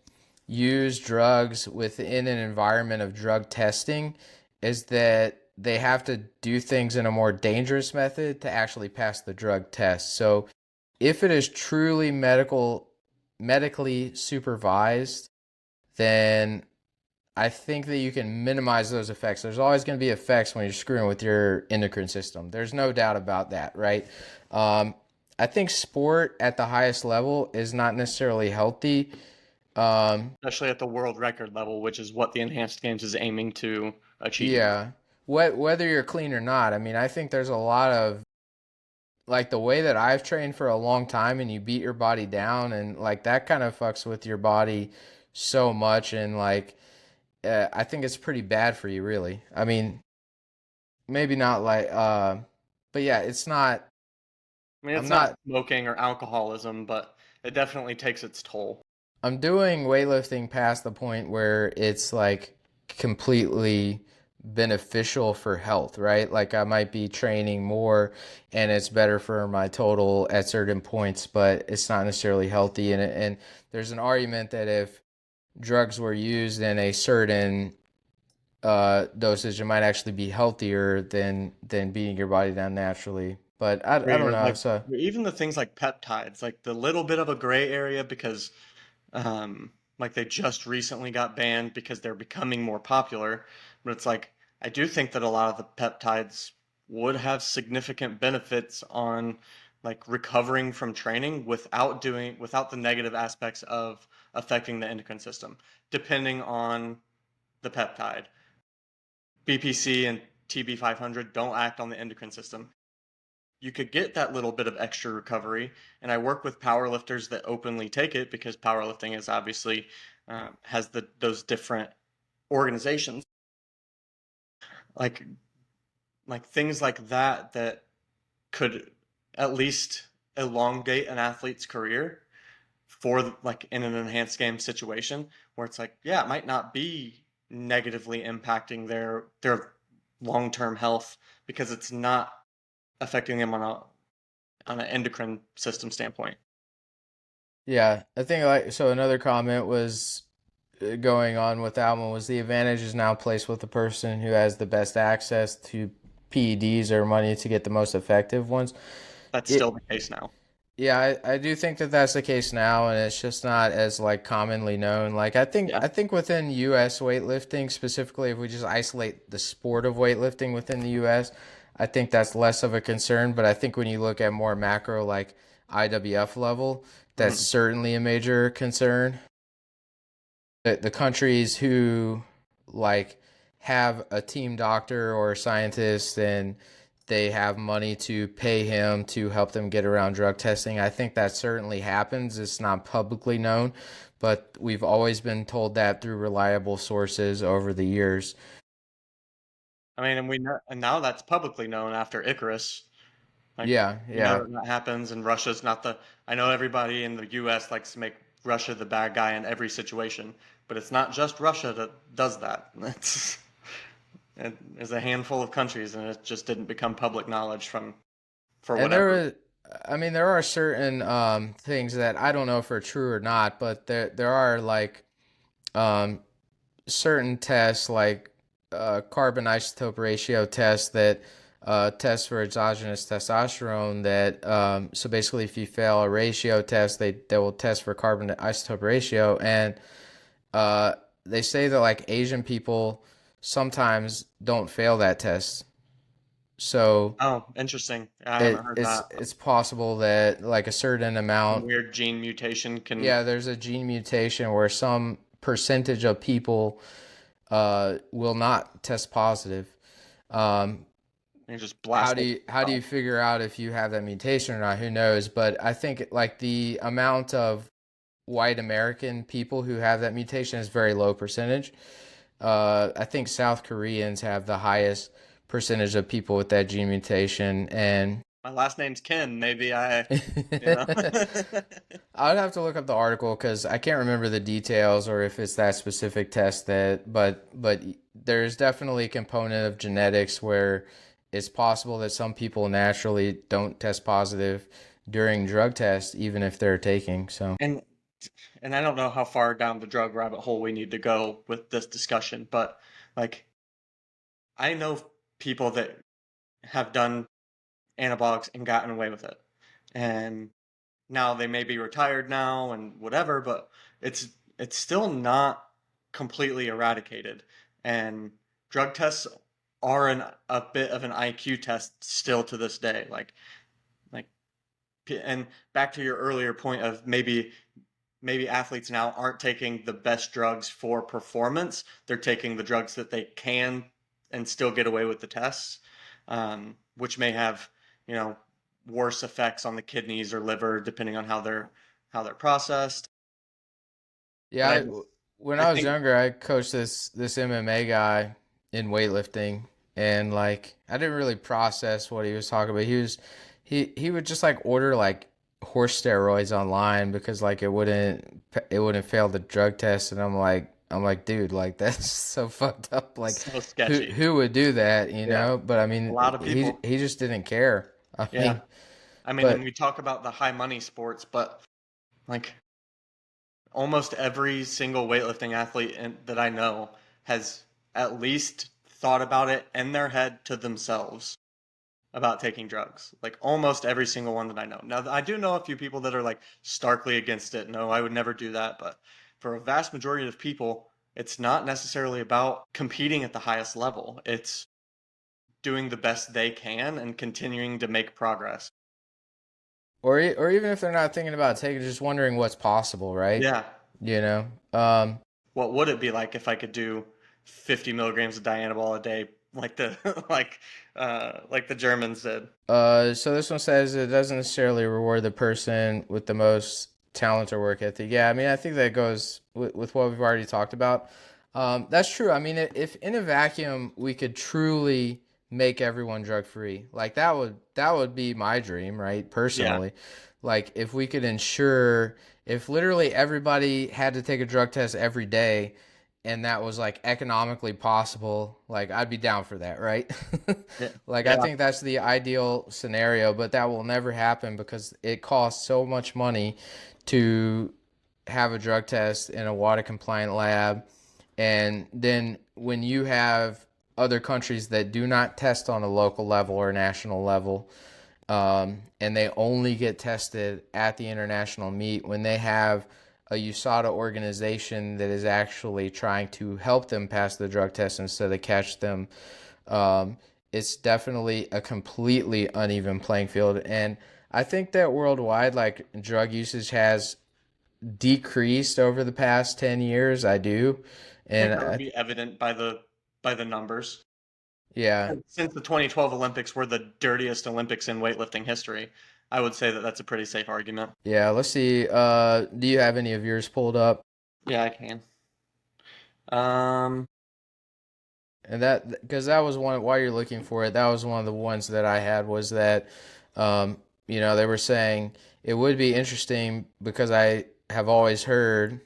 Speaker 1: use drugs within an environment of drug testing is that they have to do things in a more dangerous method to actually pass the drug test. So if it is truly medically supervised, then I think that you can minimize those effects. There's always going to be effects when you're screwing with your endocrine system. There's no doubt about that, right? Um, I think sport at the highest level is not necessarily healthy. Um,
Speaker 2: especially at the world record level, which is what the enhanced games is aiming to achieve.
Speaker 1: yeah, whether you're clean or not. I mean, I think there's a lot of like the way that I've trained for a long time, and you beat your body down, and like that kind of fucks with your body so much, and like I think it's pretty bad for you, really. I mean, maybe not like, but yeah, it's not.
Speaker 2: I mean,
Speaker 1: I'm
Speaker 2: it's not
Speaker 1: not
Speaker 2: smoking or alcoholism, but it definitely takes its toll.
Speaker 1: I'm doing weightlifting past the point where it's like completely beneficial for health, right? Like I might be training more and it's better for my total at certain points, but it's not necessarily healthy. And there's an argument that if drugs were used in a certain dosage, it might actually be healthier than beating your body down naturally. But I don't
Speaker 2: Or
Speaker 1: know.
Speaker 2: like
Speaker 1: So
Speaker 2: even the things like peptides, like the little bit of a gray area because like they just recently got banned because they're becoming more popular. But it's like I do think that a lot of the peptides would have significant benefits on like recovering from training without the negative aspects of affecting the endocrine system, depending on the peptide. BPC and TB500 don't act on the endocrine system. You could get that little bit of extra recovery. And I work with powerlifters that openly take it because powerlifting is obviously has those different organizations like things like that that could at least elongate an athlete's career for like in an enhanced game situation where it's like yeah it might not be negatively impacting their long-term health because it's not affecting them on an endocrine system standpoint.
Speaker 1: yeah, I think like so. Another comment was going on with that one was the advantage is now placed with the person who has the best access to PEDs or money to get the most effective ones.
Speaker 2: That's still
Speaker 1: It,
Speaker 2: the case now.
Speaker 1: yeah, I do think that that's the case now, and it's just not as like commonly known. Like
Speaker 2: Yeah.
Speaker 1: I think within U.S. weightlifting specifically, if we just isolate the sport of weightlifting within the U.S., I think that's less of a concern. But I think when you look at more macro, like IWF level, that's
Speaker 2: Mhm.
Speaker 1: certainly a major concern. The countries who like have a team doctor or a scientist and they have money to pay him to help them get around drug testing. I think that certainly happens. It's not publicly known, but we've always been told that through reliable sources over the years.
Speaker 2: I mean, and we know, and now that's publicly known after Icarus. Like,
Speaker 1: Yeah,
Speaker 2: we know
Speaker 1: yeah.
Speaker 2: that that happens, and Russia's not the. I know everybody in the U.S. likes to make Russia the bad guy in every situation, but it's not just Russia that does that. There's a handful of countries, and it just didn't become public knowledge from for
Speaker 1: And there
Speaker 2: whatever.
Speaker 1: was, I mean, there are certain things that I don't know if are true or not, but there are like um, certain tests like carbon isotope ratio tests that test for exogenous testosterone that so basically if you fail a ratio test they will test for carbon isotope ratio and uh, they say that like Asian people sometimes don't fail that test, so
Speaker 2: Oh, interesting. I haven't heard that.
Speaker 1: it's possible that like a certain
Speaker 2: Some
Speaker 1: amount,
Speaker 2: weird gene mutation can
Speaker 1: yeah, there's a gene mutation where some percentage of people will not test positive. Um,
Speaker 2: just blast it.
Speaker 1: how do you figure out if you have that mutation or not? Who knows? But I think like the amount of white American people who have that mutation is very low percentage. I think South Koreans have the highest percentage of people with that gene mutation, and
Speaker 2: My last name's Ken. Maybe I, you know.
Speaker 1: I'd have to look up the article because I can't remember the details or if it's that specific test that, but there's definitely a component of genetics where it's possible that some people naturally don't test positive during drug tests, even if they're taking. So
Speaker 2: And and I don't know how far down the drug rabbit hole we need to go with this discussion, but like I know people that have done anabolics and gotten away with it. And now they may be retired now and whatever, but it's it's still not completely eradicated. And drug tests are a bit of an IQ test still to this day. Like And back to your earlier point of maybe athletes now aren't taking the best drugs for performance. They're taking the drugs that they can and still get away with the tests, which may have, you know, worse effects on the kidneys or liver depending on how they're processed. But
Speaker 1: Yeah, when
Speaker 2: I
Speaker 1: I was
Speaker 2: think
Speaker 1: younger, I coached this MMA guy in weightlifting, and like I didn't really process what he was talking about. He would just like order like horse steroids online because like it wouldn't fail the drug test, and I'm like, dude, like that's so fucked up. Like
Speaker 2: so
Speaker 1: who
Speaker 2: sketchy.
Speaker 1: who would do that, you
Speaker 2: Yeah,
Speaker 1: know? But I
Speaker 2: a
Speaker 1: mean,
Speaker 2: lot of
Speaker 1: he
Speaker 2: people.
Speaker 1: he just didn't care. I
Speaker 2: Yeah,
Speaker 1: mean,
Speaker 2: I mean, and
Speaker 1: but
Speaker 2: we talk about the high money sports, but like almost every single weightlifting athlete that I know has at least thought about it in their head to themselves about taking drugs. Like almost every single one that I know. Now, I do know a few people that are like starkly against it. No, I would never do that. But for a vast majority of people, it's not necessarily about competing at the highest level. It's doing the best they can and continuing to make progress.
Speaker 1: or even if they're not thinking about taking, just wondering what's possible, right?
Speaker 2: Yeah.
Speaker 1: You know. Um,
Speaker 2: What would it be like if I could do 50 milligrams of Dianabol a day, like the like the Germans did?
Speaker 1: so this one says it doesn't necessarily reward the person with the most talent or work ethic. Yeah, I mean, I think that goes with what we've already talked about. That's true. I mean, if in a vacuum we could truly make everyone drug free, like that would be my dream, right?
Speaker 2: Yeah.
Speaker 1: Personally, like if we could ensure if literally everybody had to take a drug test every day and that was like economically possible, like I'd be down for that, right?
Speaker 2: Yeah.
Speaker 1: Like I
Speaker 2: Yeah.
Speaker 1: think that's the ideal scenario, but that will never happen because it costs so much money to have a drug test in a water compliant lab. And then when you have other countries that do not test on a local level or national level, and they only get tested at the international meet when they have a USADA organization that is actually trying to help them pass the drug test instead of catch them. Um, it's definitely a completely uneven playing field, and I think that worldwide, like drug usage has decreased over the past 10 years. I do,
Speaker 2: I think
Speaker 1: and
Speaker 2: that would be evident by the numbers.
Speaker 1: yeah,
Speaker 2: Since the 2012 Olympics were the dirtiest Olympics in weightlifting history, I would say that that's a pretty safe argument.
Speaker 1: yeah. Let's see. Do you have any of yours pulled up?
Speaker 2: Yeah, I can. Um,
Speaker 1: And that because that was one while you're looking for it, that was one of the ones that I had was that, um, they were saying it would be interesting because I have always heard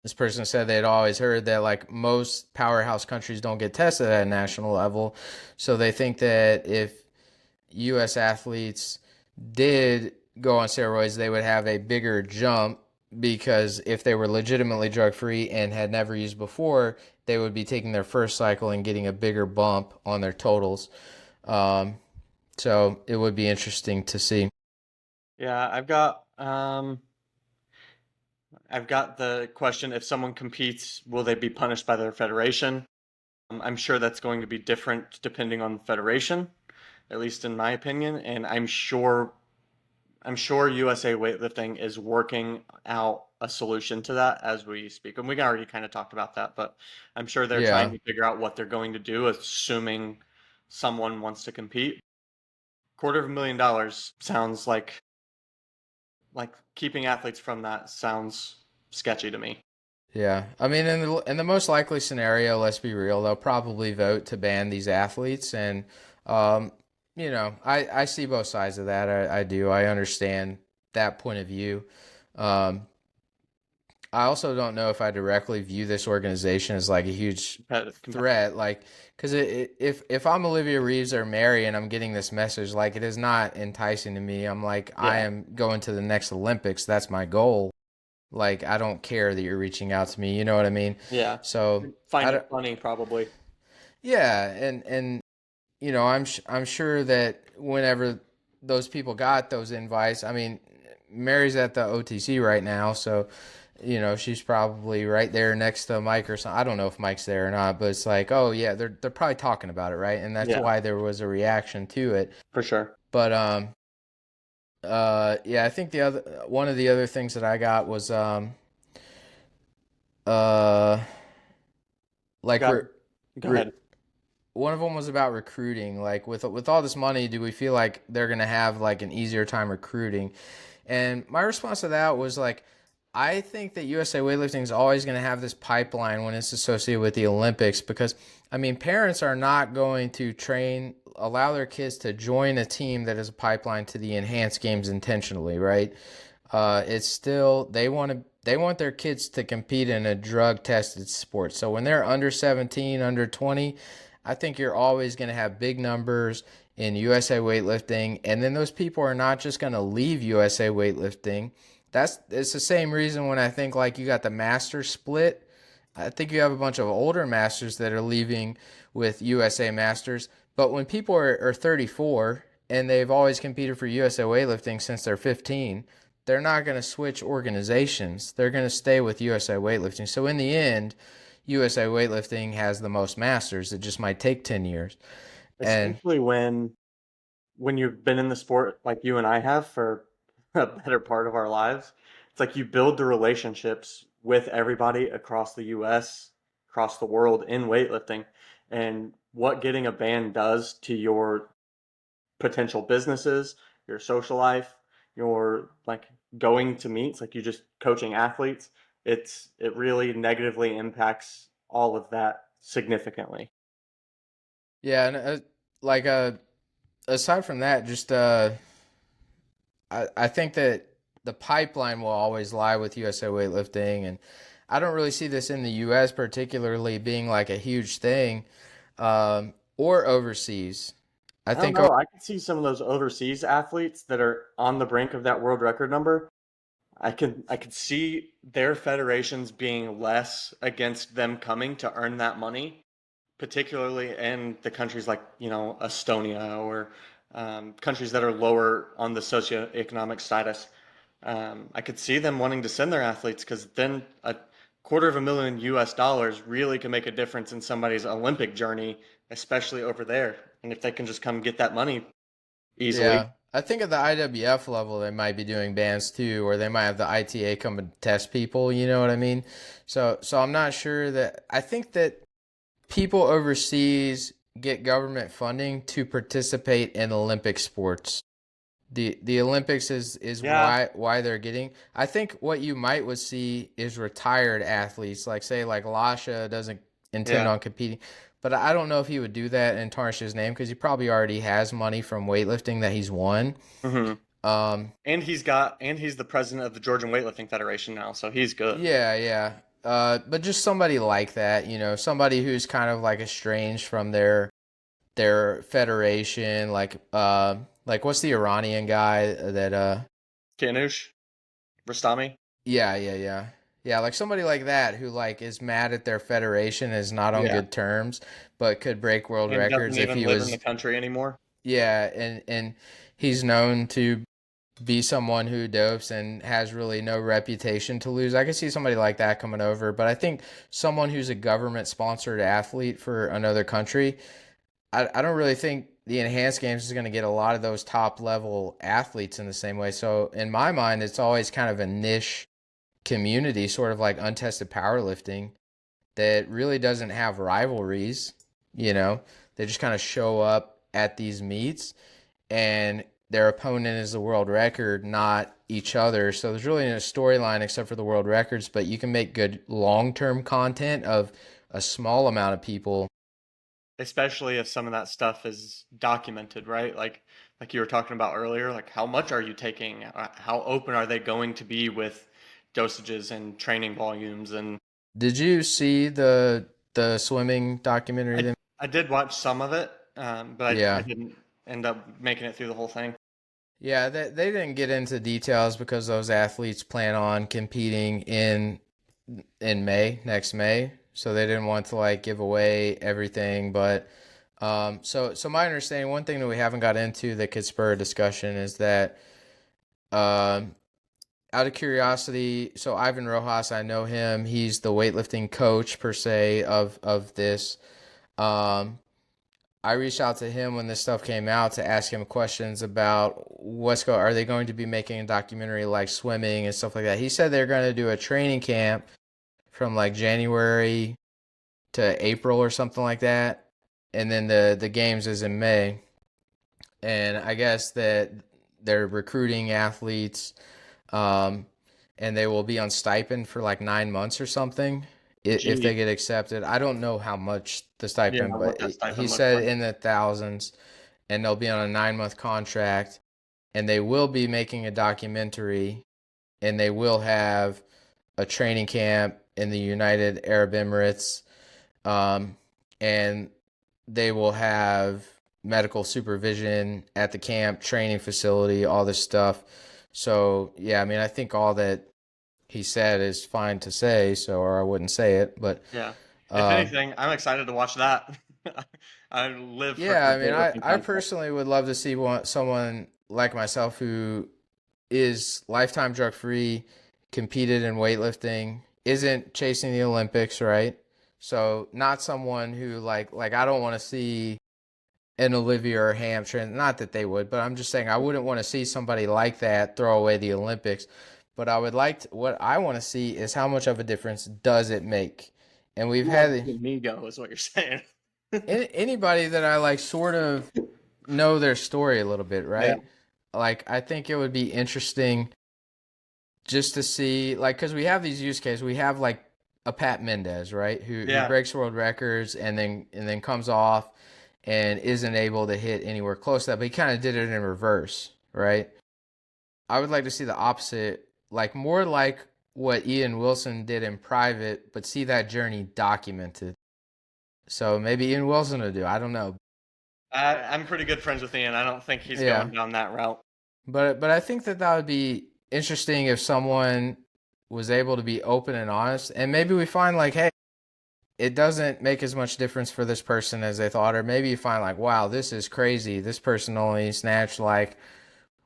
Speaker 1: this person said they'd always heard that like most powerhouse countries don't get tested at a national level, so they think that if U.S. athletes did go on steroids, they would have a bigger jump because if they were legitimately drug free and had never used before, they would be taking their first cycle and getting a bigger bump on their totals. Um, so it would be interesting to see.
Speaker 2: yeah, I've got the question, if someone competes, will they be punished by their federation? I'm sure that's going to be different depending on the federation, at least in my opinion, and I'm sure USA Weightlifting is working out a solution to that as we speak. And we already kind of talked about that, but I'm sure they're trying
Speaker 1: Yeah,
Speaker 2: to figure out what they're going to do, assuming someone wants to compete. $250,000 sounds like keeping athletes from that sounds sketchy to me.
Speaker 1: yeah. I mean, in the most likely scenario, let's be real, they'll probably vote to ban these athletes, and um, I see both sides of that. I do. I understand that point of view. Um, I also don't know if I directly view this organization as like a huge
Speaker 2: Competitive.
Speaker 1: threat, like because if I'm Olivia Reeves or Mary and I'm getting this message, like it is not enticing to me. I'm like I
Speaker 2: Yeah,
Speaker 1: am going to the next Olympics. That's my goal. Like I don't care that you're reaching out to me. You know what I mean?
Speaker 2: yeah.
Speaker 1: So
Speaker 2: Find
Speaker 1: I
Speaker 2: it
Speaker 1: don't.
Speaker 2: funny, probably.
Speaker 1: Yeah, and I'm sure that whenever those people got those invites, I mean, Mary's at the OTC right now, so she's probably right there next to Mike or something. I don't know if Mike's there or not, but it's like, oh yeah, they're probably talking about it, right? And that's
Speaker 2: Yeah,
Speaker 1: why there was a reaction to it.
Speaker 2: for sure.
Speaker 1: But Yeah, I think the other one of the other things that I got was uh like
Speaker 2: Got
Speaker 1: re,
Speaker 2: Go
Speaker 1: re,
Speaker 2: ahead.
Speaker 1: one of them was about recruiting. Like with all this money, do we feel like they're gonna have like an easier time recruiting? And my response to that was like, I think that USA Weightlifting is always going to have this pipeline when it's associated with the Olympics because, I mean, parents are not going to allow their kids to join a team that is a pipeline to the enhanced games intentionally, right? It's still they want their kids to compete in a drug tested sport. So when they're under 17, under 20, I think you're always going to have big numbers in USA weightlifting, and then those people are not just going to leave USA weightlifting. It's the same reason when I think like you got the master split. I think you have a bunch of older masters that are leaving with USA Masters. But when people are 34 and they've always competed for USA weightlifting since they're 15, they're not going to switch organizations. They're going to stay with USA weightlifting. So in the end, USA weightlifting has the most masters. It just might take 10 years. And
Speaker 2: Especially when you've been in the sport like you and I have for a better part of our lives. It's like you build the relationships with everybody across the US, across the world in weightlifting, and what getting a band does to your potential businesses, your social life, your like going to meets, like you just coaching athletes, it really negatively impacts all of that significantly.
Speaker 1: yeah, and like aside from that, just I think that the pipeline will always lie with USA weightlifting, and I don't really see this in the U.S. particularly being like a huge thing, or overseas. I
Speaker 2: I don't
Speaker 1: think
Speaker 2: know. I could see some of those overseas athletes that are on the brink of that world record number. I could see their federations being less against them coming to earn that money, particularly in the countries like, Estonia or countries that are lower on the socioeconomic status. I could see them wanting to send their athletes because then a quarter of a million US dollars really can make a difference in somebody's Olympic journey, especially over there. And if they can just come get that money easily.
Speaker 1: yeah, I think at the IWF level they might be doing bands too, or they might have the ITA come and test people. You know what I mean? So I'm not sure that I think that people overseas get government funding to participate in Olympic sports. The Olympics is
Speaker 2: Yeah.
Speaker 1: why they're getting. I think what you might would see is retired athletes, like say like Lasha doesn't intend
Speaker 2: Yeah.
Speaker 1: on competing, but I don't know if he would do that and tarnish his name because he probably already has money from weightlifting that he's won.
Speaker 2: hmm
Speaker 1: Um,
Speaker 2: and he's the president of the Georgian Weightlifting Federation now, so he's good.
Speaker 1: yeah, yeah. But just somebody like that, you know, somebody who's kind of like estranged from their federation, like what's the Iranian guy that
Speaker 2: Kianush, Rastami.
Speaker 1: yeah, yeah, yeah. Yeah, like somebody like that who like is mad at their federation, is not on
Speaker 2: Yeah.
Speaker 1: good terms, but could break world
Speaker 2: And doesn't
Speaker 1: records if
Speaker 2: even
Speaker 1: he
Speaker 2: live in the
Speaker 1: was,
Speaker 2: country anymore.
Speaker 1: yeah, and he's known to be someone who dopes and has really no reputation to lose. I could see somebody like that coming over, but I think someone who's a government sponsored athlete for another country, I don't really think the enhanced games is going to get a lot of those top level athletes in the same way. So in my mind, it's always kind of a niche community, sort of like untested powerlifting, that really doesn't have rivalries. You know, they just kind of show up at these meets and their opponent is the world record, not each other. So there's really no storyline except for the world records, but you can make good long term content of a small amount of people.
Speaker 2: Especially if some of that stuff is documented, right? Like you were talking about earlier, like how much are you taking? How open are they going to be with dosages and training volumes? And
Speaker 1: Did you see the swimming documentary
Speaker 2: I
Speaker 1: then?
Speaker 2: I did watch some of it, but I
Speaker 1: Yeah.
Speaker 2: didn't end up making it through the whole thing.
Speaker 1: Yeah, they didn't get into details because those athletes plan on competing in May, next May. So they didn't want to like give away everything, but so my understanding, one thing that we haven't got into that could spur a discussion is that um out of curiosity, so Ivan Rojas, I know him. He's the weightlifting coach per se of this. Um I reached out to him when this stuff came out to ask him questions about are they going to be making a documentary like swimming and stuff like that. He said they're going to do a training camp from like January to April or something like that, and then the games is in May. And I guess that they're recruiting athletes, um, and they will be on stipend for like 9 months or something if they
Speaker 2: Gee,
Speaker 1: get accepted. I don't know how much the
Speaker 2: yeah,
Speaker 1: stipend,
Speaker 2: what
Speaker 1: but
Speaker 2: that
Speaker 1: he
Speaker 2: stipend looks
Speaker 1: said
Speaker 2: like.
Speaker 1: in the thousands, and they'll be on a 9 month contract, and they will be making a documentary, and they will have a training camp in the United Arab Emirates, um, and they will have medical supervision at the camp, training facility, all this stuff. So yeah, I mean, I think all that he said is fine to say, so or I wouldn't say it, but
Speaker 2: Yeah. If
Speaker 1: uh,
Speaker 2: anything, I'm excited to watch that. I live for
Speaker 1: yeah,
Speaker 2: good
Speaker 1: I mean,
Speaker 2: weightlifting
Speaker 1: I
Speaker 2: content.
Speaker 1: personally would love to see someone like myself who is lifetime drug free, competed in weightlifting, isn't chasing the Olympics, right? So not someone who like I don't want to see an Olivia or Hamtramck. Not that they would, but I'm just saying I wouldn't want to see somebody like that throw away the Olympics. But I would like to, what I want to see is how much of a difference does it make? And we've
Speaker 2: You want to
Speaker 1: had
Speaker 2: see me go, is what you're saying.
Speaker 1: anybody that I like sort of know their story a little bit,
Speaker 2: Yeah.
Speaker 1: right? Like I think it would be interesting just to see, like, because we have these use cases. We have like a Pat Mendez, right, who
Speaker 2: Yeah.
Speaker 1: breaks world records and then comes off and isn't able to hit anywhere close to that. But he kind of did it in reverse, right? I would like to see the opposite, like more like what Ian Wilson did in private, but see that journey documented. So maybe Ian Wilson will do. I don't know.
Speaker 2: I'm pretty good friends with Ian. I don't think he's
Speaker 1: Yeah,
Speaker 2: going down that route.
Speaker 1: but I think that that would be interesting if someone was able to be open and honest, and maybe we find like, hey, it doesn't make as much difference for this person as they thought, or maybe you find like, wow, this is crazy. This person only snatched like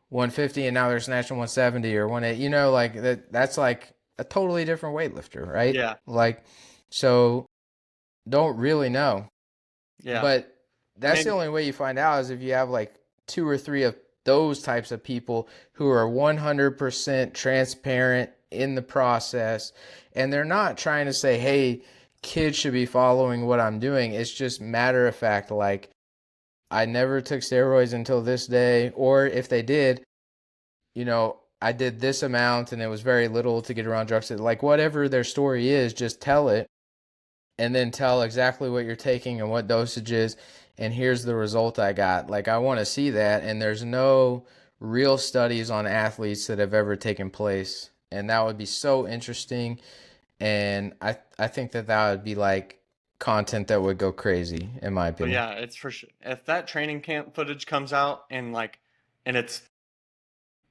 Speaker 1: 150 and now they're snatching 170 or 180. Like that's like a totally different weightlifter, right?
Speaker 2: Yeah.
Speaker 1: Like, so don't really know.
Speaker 2: Yeah.
Speaker 1: But
Speaker 2: I
Speaker 1: that's the
Speaker 2: mean,
Speaker 1: only way you find out is if you have like two or three of those types of people who are 100% transparent in the process, and they're not trying to say, hey, kids should be following what I'm doing. It's just matter of fact, like, I never took steroids until this day, or if they did, I did this amount and it was very little to get around drugs. Like, whatever their story is, just tell it and then tell exactly what you're taking and what dosages, and here's the result I got. Like, I want to see that, and there's no real studies on athletes that have ever taken place, and that would be so interesting. And I think that that would be like content that would go crazy, in my
Speaker 2: but
Speaker 1: opinion.
Speaker 2: yeah, it's for sure. If that training camp footage comes out and it's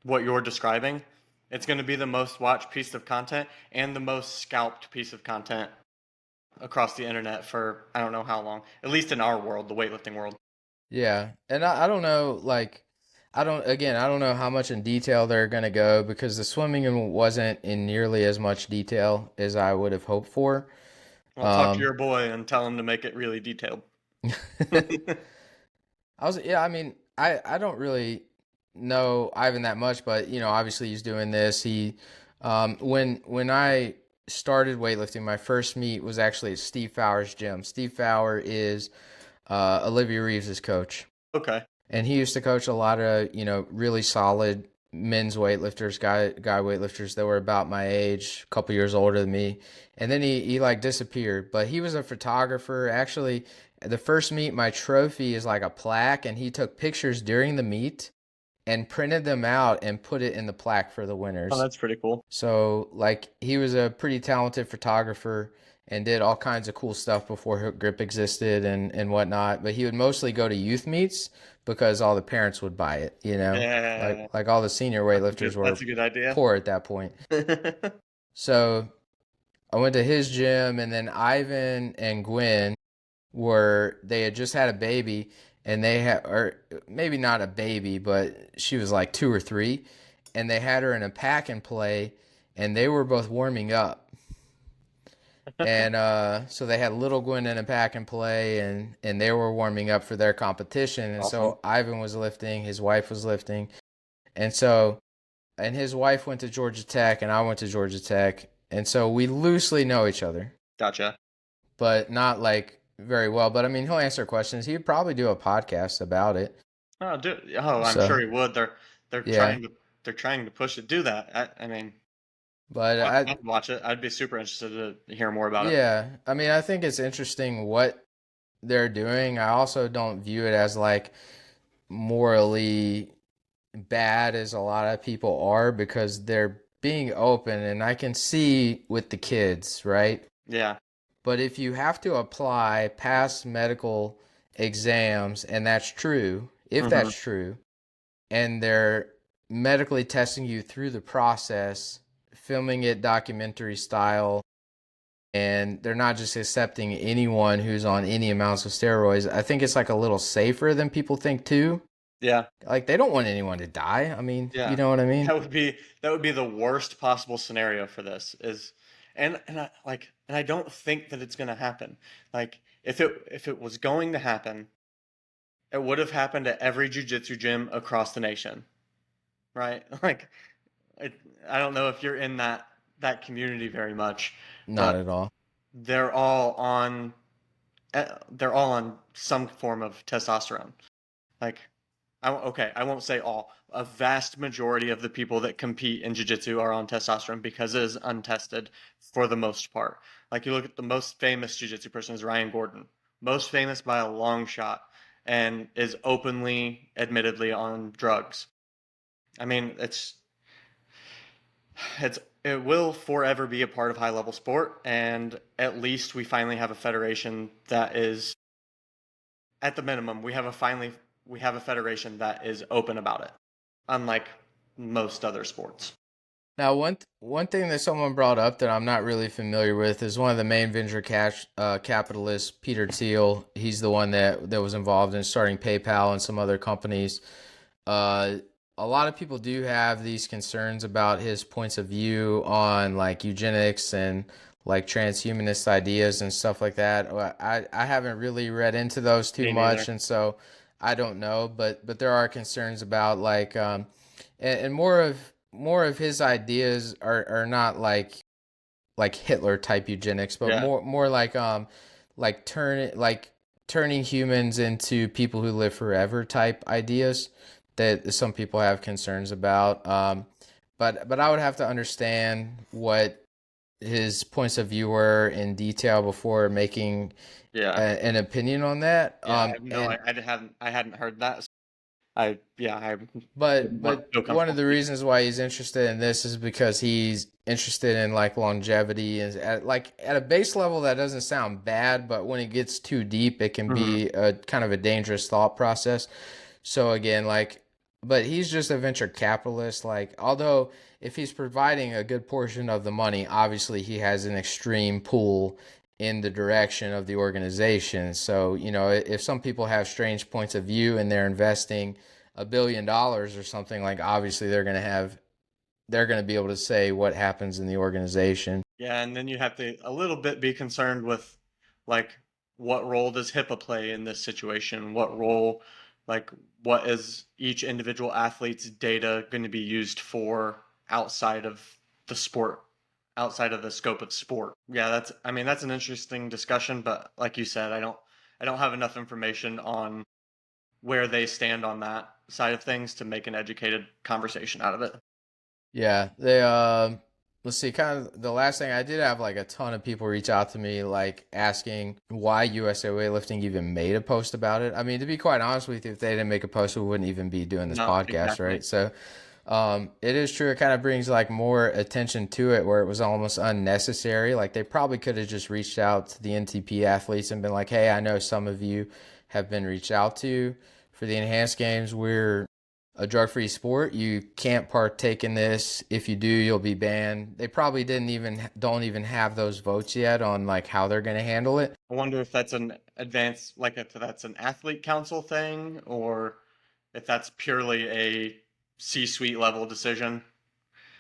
Speaker 2: what you're describing, it's going to be the most watched piece of content and the most scalped piece of content across the internet for I don't know how long. At least in our world, the weightlifting world.
Speaker 1: Yeah, and I don't know, like, I don't know how much in detail they're gonna go because the swimming wasn't in nearly as much detail as I would have hoped for.
Speaker 2: I'll talk to
Speaker 1: Um,
Speaker 2: your boy and tell him to make it really detailed.
Speaker 1: yeah, I mean, I don't really know Ivan that much, but obviously he's doing this. When I started weightlifting, my first meet was actually at Steve Fowler's gym. Steve Fowler is Olivia Reeves's coach,
Speaker 2: Okay.
Speaker 1: and he used to coach a lot of really solid men's weightlifters, guy weightlifters that were about my age, a couple years older than me. And then he like disappeared, but he was a photographer. Actually, the first meet, my trophy is like a plaque, and he took pictures during the meet and printed them out and put it in the plaque for the
Speaker 2: Oh,
Speaker 1: winners.
Speaker 2: that's pretty cool.
Speaker 1: So like he was a pretty talented photographer and did all kinds of cool stuff before Hook Grip existed and whatnot. But he would mostly go to youth meets because all the parents would buy it,
Speaker 2: Yeah,
Speaker 1: like all the senior weightlifters
Speaker 2: that's
Speaker 1: were
Speaker 2: a good idea.
Speaker 1: poor at that point. So I went to his gym, and then Ivan and Gwen they had just had a baby, and they had, or maybe not a baby, but she was like 2 or 3, and they had her in a pack and play, and they were both warming up. And so they had little Gwen in a pack and play, and they were warming up for their competition. And
Speaker 2: Awesome.
Speaker 1: so Ivan was lifting, his wife was lifting, and so and his wife went to Georgia Tech, and I went to Georgia Tech, and so we loosely know each other,
Speaker 2: Gotcha.
Speaker 1: but not like very well. But I mean, he'll answer questions. He'd probably do a podcast about it.
Speaker 2: I'm
Speaker 1: So
Speaker 2: sure he would. They're
Speaker 1: yeah,
Speaker 2: trying to push it. Do that. I mean,
Speaker 1: but I
Speaker 2: I'd watch it. I'd be super interested to hear more about it.
Speaker 1: yeah, I mean, I think it's interesting what they're doing. I also don't view it as like morally bad as a lot of people are because they're being open, and I can see with the kids, right?
Speaker 2: Yeah.
Speaker 1: But if you have to apply past medical exams, and that's true, if
Speaker 2: Hmm.
Speaker 1: that's true, and they're medically testing you through the process, filming it documentary style, and they're not just accepting anyone who's on any amounts of steroids, I think it's like a little safer than people think too.
Speaker 2: Yeah.
Speaker 1: Like they don't want anyone to die. I mean, you
Speaker 2: Yeah.
Speaker 1: know what I mean?
Speaker 2: That would be the worst possible scenario for this is, and I don't think that it's going to happen. Like if it was going to happen, it would have happened at every jujitsu gym across the nation, right? Like I, I don't know if you're in that community very much,
Speaker 1: Not
Speaker 2: but
Speaker 1: at all.
Speaker 2: they're all on they're all on some form of testosterone. Like okay, I won't say all. A vast majority of the people that compete in jiu-jitsu are on testosterone because it is untested for the most part. Like you look at the most famous jiu-jitsu person is Ryan Gordon, most famous by a long shot, and is openly, admittedly on drugs. I mean, it will forever be a part of high level sport, and at least we finally have a federation that is, at the minimum, we have a federation that is open about it, unlike most other sports.
Speaker 1: Now, one thing that someone brought up that I'm not really familiar with is one of the main venture capitalists, Peter Thiel. He's the one that was involved in starting PayPal and some other companies. Uh, a lot of people do have these concerns about his points of view on like eugenics and like transhumanist ideas and stuff like that. I haven't really read into those too
Speaker 2: Me
Speaker 1: much,
Speaker 2: neither.
Speaker 1: and so I don't know. But there are concerns about like and more of his ideas are not like Hitler type eugenics, but
Speaker 2: Yeah.
Speaker 1: more like turning humans into people who live forever type ideas that some people have concerns about. But I would have to understand what his points of view were in detail before making
Speaker 2: Yeah.
Speaker 1: an opinion on that.
Speaker 2: Yeah. I have no.
Speaker 1: And
Speaker 2: I hadn't heard that. So I
Speaker 1: But
Speaker 2: wouldn't
Speaker 1: but
Speaker 2: feel
Speaker 1: one of
Speaker 2: comfortable
Speaker 1: the
Speaker 2: speaking.
Speaker 1: reasons why he's interested in this is because he's interested in like longevity and at a base level that doesn't sound bad, but when it gets too deep, it can
Speaker 2: Hmm.
Speaker 1: be a kind of a dangerous thought process. So again, like, but he's just a venture capitalist. Like, although if he's providing a good portion of the money, obviously he has an extreme pull in the direction of the organization. So, you know, if some people have strange points of view and they're investing $1 billion or something, like obviously they're going to be able to say what happens in the organization.
Speaker 2: Yeah, and then you have to a little bit be concerned with, like, what role does HIPAA play in this situation? Like, what is each individual athlete's data going to be used for outside of the sport, outside of the scope of sport? Yeah, I mean, that's an interesting discussion, but like you said, I don't have enough information on where they stand on that side of things to make an educated conversation out of it.
Speaker 1: Yeah, they let's see, kind of the last thing I did have like a ton of people reach out to me like asking why USA Weightlifting even made a post about it. I mean, to be quite honest with you, if they didn't make a post, we wouldn't even be doing this
Speaker 2: No,
Speaker 1: podcast,
Speaker 2: exactly.
Speaker 1: right? So, it is true. It kind of brings like more attention to it where it was almost unnecessary. Like they probably could have just reached out to the NTP athletes and been like, "Hey, I know some of you have been reached out to for the enhanced games. We're a drug-free sport. You can't partake in this. If you do, you'll be banned." They probably didn't even don't even have those votes yet on like how they're going to handle it.
Speaker 2: I wonder if that's an advanced, like if that's an athlete council thing, or if that's purely a C-suite level decision,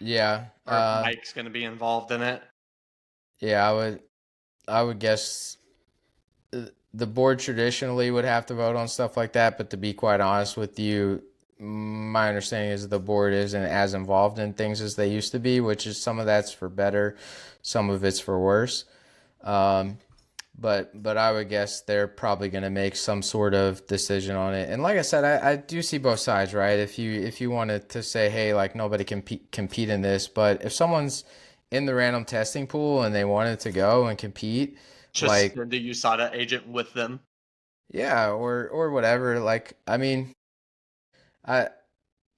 Speaker 1: Yeah.
Speaker 2: or if Mike's going to be involved in it.
Speaker 1: Yeah, I would. I would guess the board traditionally would have to vote on stuff like that, but to be quite honest with you, my understanding is the board isn't as involved in things as they used to be, which is some of that's for better, some of it's for worse. Um, but I would guess they're probably going to make some sort of decision on it. And like I said, I do see both sides, right? If you wanted to say, hey, like nobody can compete in this, but if someone's in the random testing pool and they wanted to go and compete,
Speaker 2: Just
Speaker 1: like
Speaker 2: send a USADA agent with them.
Speaker 1: yeah, or whatever. Like I mean, I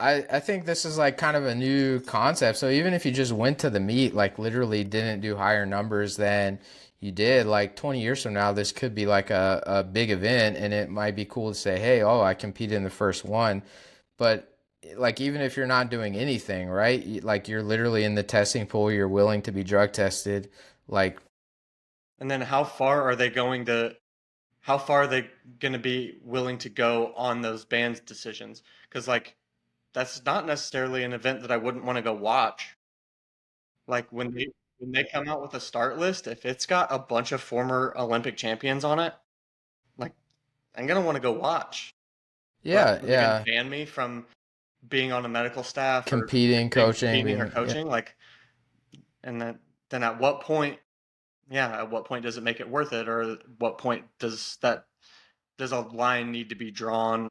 Speaker 1: I think this is like kind of a new concept. So even if you just went to the meet, like literally didn't do higher numbers than you did, like 20 years from now, this could be like a big event and it might be cool to say, hey, oh, I competed in the first one. But like even if you're not doing anything, right? Like you're literally in the testing pool, you're willing to be drug tested. Like,
Speaker 2: And then how far are they going to be willing to go on those bans decisions? Because like that's not necessarily an event that I wouldn't want to go watch. Like when they come out with a start list, if it's got a bunch of former Olympic champions on it, like I'm gonna want to go watch. But
Speaker 1: yeah,
Speaker 2: are they gonna
Speaker 1: yeah,
Speaker 2: ban me from being on a medical staff or
Speaker 1: competing, coaching,
Speaker 2: competing or
Speaker 1: being, yeah.
Speaker 2: coaching? Like, and then at what point? Yeah, at what point does it make it worth it, or at what point does a line need to be drawn?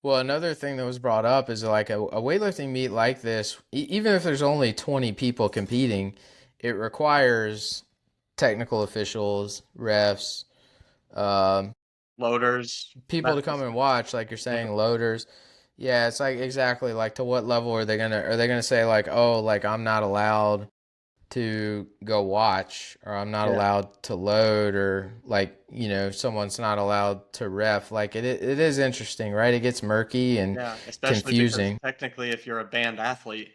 Speaker 1: Well, another thing that was brought up is like a weightlifting meet like this, even if there's only 20 people competing, it requires technical officials, refs, um,
Speaker 2: Loaders,
Speaker 1: people to
Speaker 2: medical
Speaker 1: come
Speaker 2: staff.
Speaker 1: and watch, like you're
Speaker 2: Yeah,
Speaker 1: saying, loaders. Yeah, it's like exactly like to what level are they gonna say like, oh, like I'm not allowed to go watch or I'm not
Speaker 2: yeah,
Speaker 1: allowed to load or like someone's not allowed to ref like it is interesting, right? It gets murky and
Speaker 2: yeah. Especially because
Speaker 1: confusing.
Speaker 2: technically, if you're a banned athlete,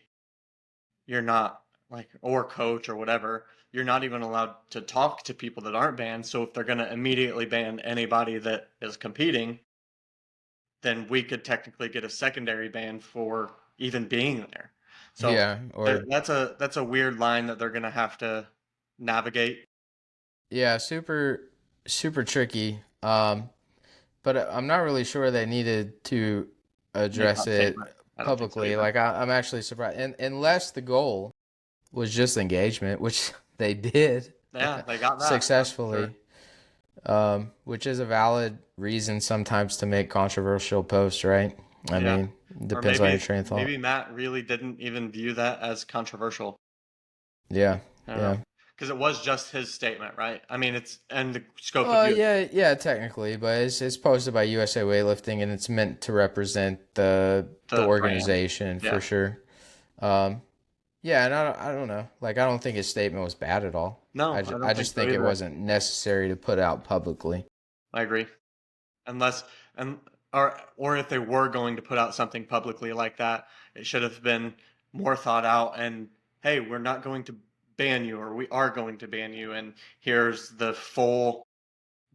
Speaker 2: you're not like or coach or whatever, you're not even allowed to talk to people that aren't banned. So if they're going to immediately ban anybody that is competing, then we could technically get a secondary ban for even being there. So
Speaker 1: Yeah, or
Speaker 2: that's a weird line that they're going to have to navigate.
Speaker 1: yeah, super tricky. But I'm not really sure they needed to
Speaker 2: Make
Speaker 1: address
Speaker 2: that statement.
Speaker 1: it
Speaker 2: I don't think so
Speaker 1: publicly.
Speaker 2: either.
Speaker 1: Like I'm actually surprised, and unless the goal was just engagement, which they did
Speaker 2: Yeah, they got that. That's for sure.
Speaker 1: successfully, which is a valid reason sometimes to make controversial posts, right? I
Speaker 2: Yeah.
Speaker 1: mean,
Speaker 2: Or
Speaker 1: depends on your train of thought.
Speaker 2: maybe Matt really didn't even view that as controversial.
Speaker 1: Yeah,
Speaker 2: I don't know.
Speaker 1: yeah.
Speaker 2: Because it was just his statement, right? I mean, it's and the scope of you
Speaker 1: Yeah, technically, but it's posted by USA Weightlifting and it's meant to represent the
Speaker 2: the brand.
Speaker 1: organization for
Speaker 2: Yeah.
Speaker 1: sure. Um, yeah, and I don't know. Like, I don't think his statement was bad at all.
Speaker 2: No, I
Speaker 1: I
Speaker 2: don't think
Speaker 1: just
Speaker 2: so
Speaker 1: think it
Speaker 2: either.
Speaker 1: wasn't necessary to put out publicly.
Speaker 2: I agree. Unless and or if they were going to put out something publicly like that, it should have been more thought out and hey, we're not going to ban you or we are going to ban you and here's the full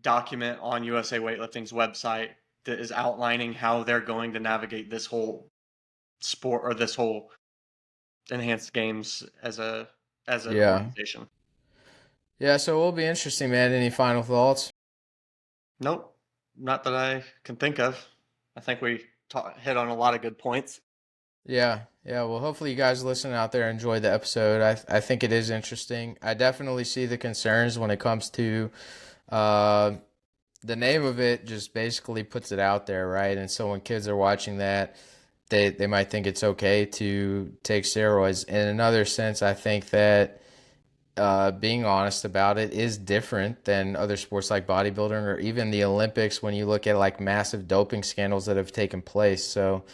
Speaker 2: document on USA Weightlifting's website that is outlining how they're going to navigate this whole sport or this whole enhanced games as an
Speaker 1: Yeah.
Speaker 2: organization.
Speaker 1: Yeah, so it will be interesting, man. Any final thoughts?
Speaker 2: Nope, not that I can think of. I think we hit on a lot of good points.
Speaker 1: Yeah, yeah. Well, hopefully you guys listening out there enjoyed the episode. I think it is interesting. I definitely see the concerns when it comes to uh, the name of it. Just basically puts it out there, right? And so when kids are watching that, they might think it's okay to take steroids. In another sense, I think that being honest about it is different than other sports like bodybuilding or even the Olympics when you look at like massive doping scandals that have taken place. So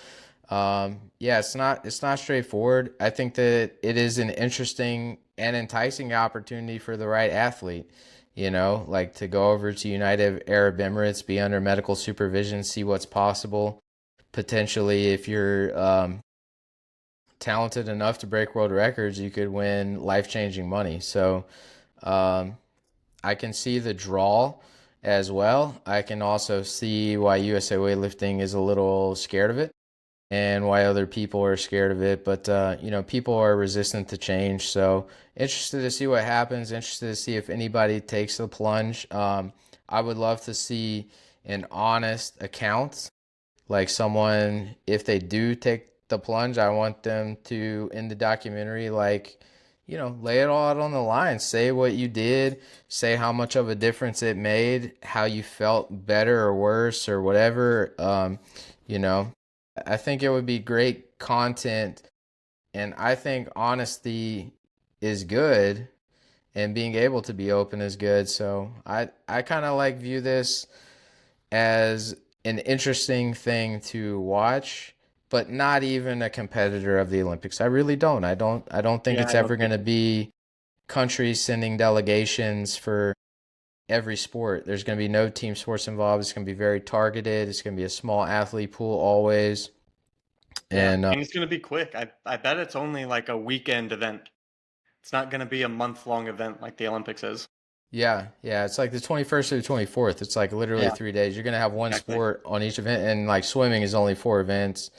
Speaker 1: yeah, it's not straightforward. I think that it is an interesting and enticing opportunity for the right athlete. Like to go over to United Arab Emirates, be under medical supervision, see what's possible. Potentially, if you're talented enough to break world records, you could win life changing money. So um, I can see the draw as well. I can also see why USA Weightlifting is a little scared of it. and why other people are scared of it. But people are resistant to change. So interested to see what happens. Interested to see if anybody takes the plunge. I would love to see an honest account, like someone, if they do take the plunge, I want them to, in the documentary, like, lay it all out on the line. Say what you did, say how much of a difference it made, how you felt better or worse or whatever. You know, I think it would be great content, and I think honesty is good, and being able to be open is good. So I kind of like view this as an interesting thing to watch, but not even a competitor of the Olympics. I really don't. I don't think
Speaker 2: Yeah,
Speaker 1: it's
Speaker 2: I
Speaker 1: ever
Speaker 2: don't
Speaker 1: going
Speaker 2: think.
Speaker 1: to be countries sending delegations for every sport. There's going to be no team sports involved. It's going to be very targeted. It's going to be a small athlete pool always.
Speaker 2: Yeah,
Speaker 1: And
Speaker 2: and it's going to be quick. I bet it's only like a weekend event. It's not going to be a month-long event like the Olympics is.
Speaker 1: yeah, yeah, it's like the 21st to the 24th. It's like literally
Speaker 2: Yeah,
Speaker 1: 3 days. You're going to have one
Speaker 2: exactly.
Speaker 1: sport on each event, and like swimming is only four events,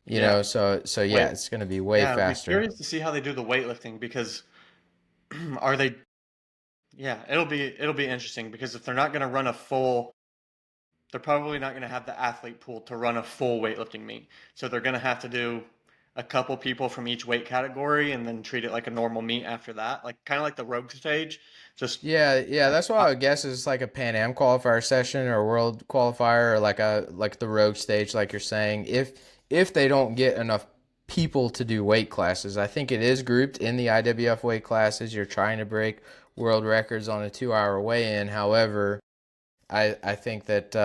Speaker 2: Yeah.
Speaker 1: so yeah,
Speaker 2: Wait.
Speaker 1: it's going to be way
Speaker 2: Yeah, I'd be
Speaker 1: faster.
Speaker 2: curious to see how they do the weightlifting because are they yeah, it'll be interesting because if they're not going to run a full they're probably not going to have the athlete pool to run a full weightlifting meet. So they're going to have to do a couple people from each weight category and then treat it like a normal meet after that, like kind of like the rogue stage. Just
Speaker 1: Yeah, yeah,
Speaker 2: like
Speaker 1: that's what I would guess is like a Pan Am qualifier session or a world qualifier or like the rogue stage, like you're saying. If they don't get enough people to do weight classes, I think it is grouped in the IWF weight classes. You're trying to break world records on a 2 hour weigh-in. However, I think that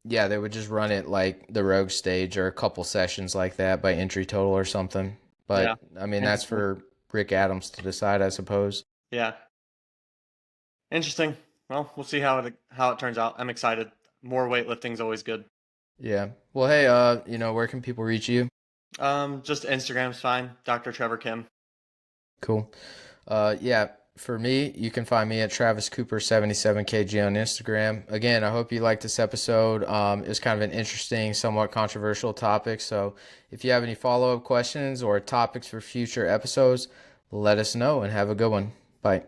Speaker 1: yeah, they would just run it like the rogue stage or a couple sessions like that by entry total or something.
Speaker 2: yeah,
Speaker 1: But I mean, that's
Speaker 2: interesting.
Speaker 1: for Rick Adams to decide, I suppose.
Speaker 2: Yeah, interesting. Well, we'll see how it turns out. I'm excited. More weightlifting is always good.
Speaker 1: Yeah. Well, hey, where can people reach you?
Speaker 2: Just Instagram's fine. Dr. Trevor Kim.
Speaker 1: Cool. Yeah, for me, you can find me at Travis Cooper 77 kg on Instagram. Again, I hope you liked this episode. It's kind of an interesting, somewhat controversial topic. So if you have any follow-up questions or topics for future episodes, let us know and have a good one. Bye.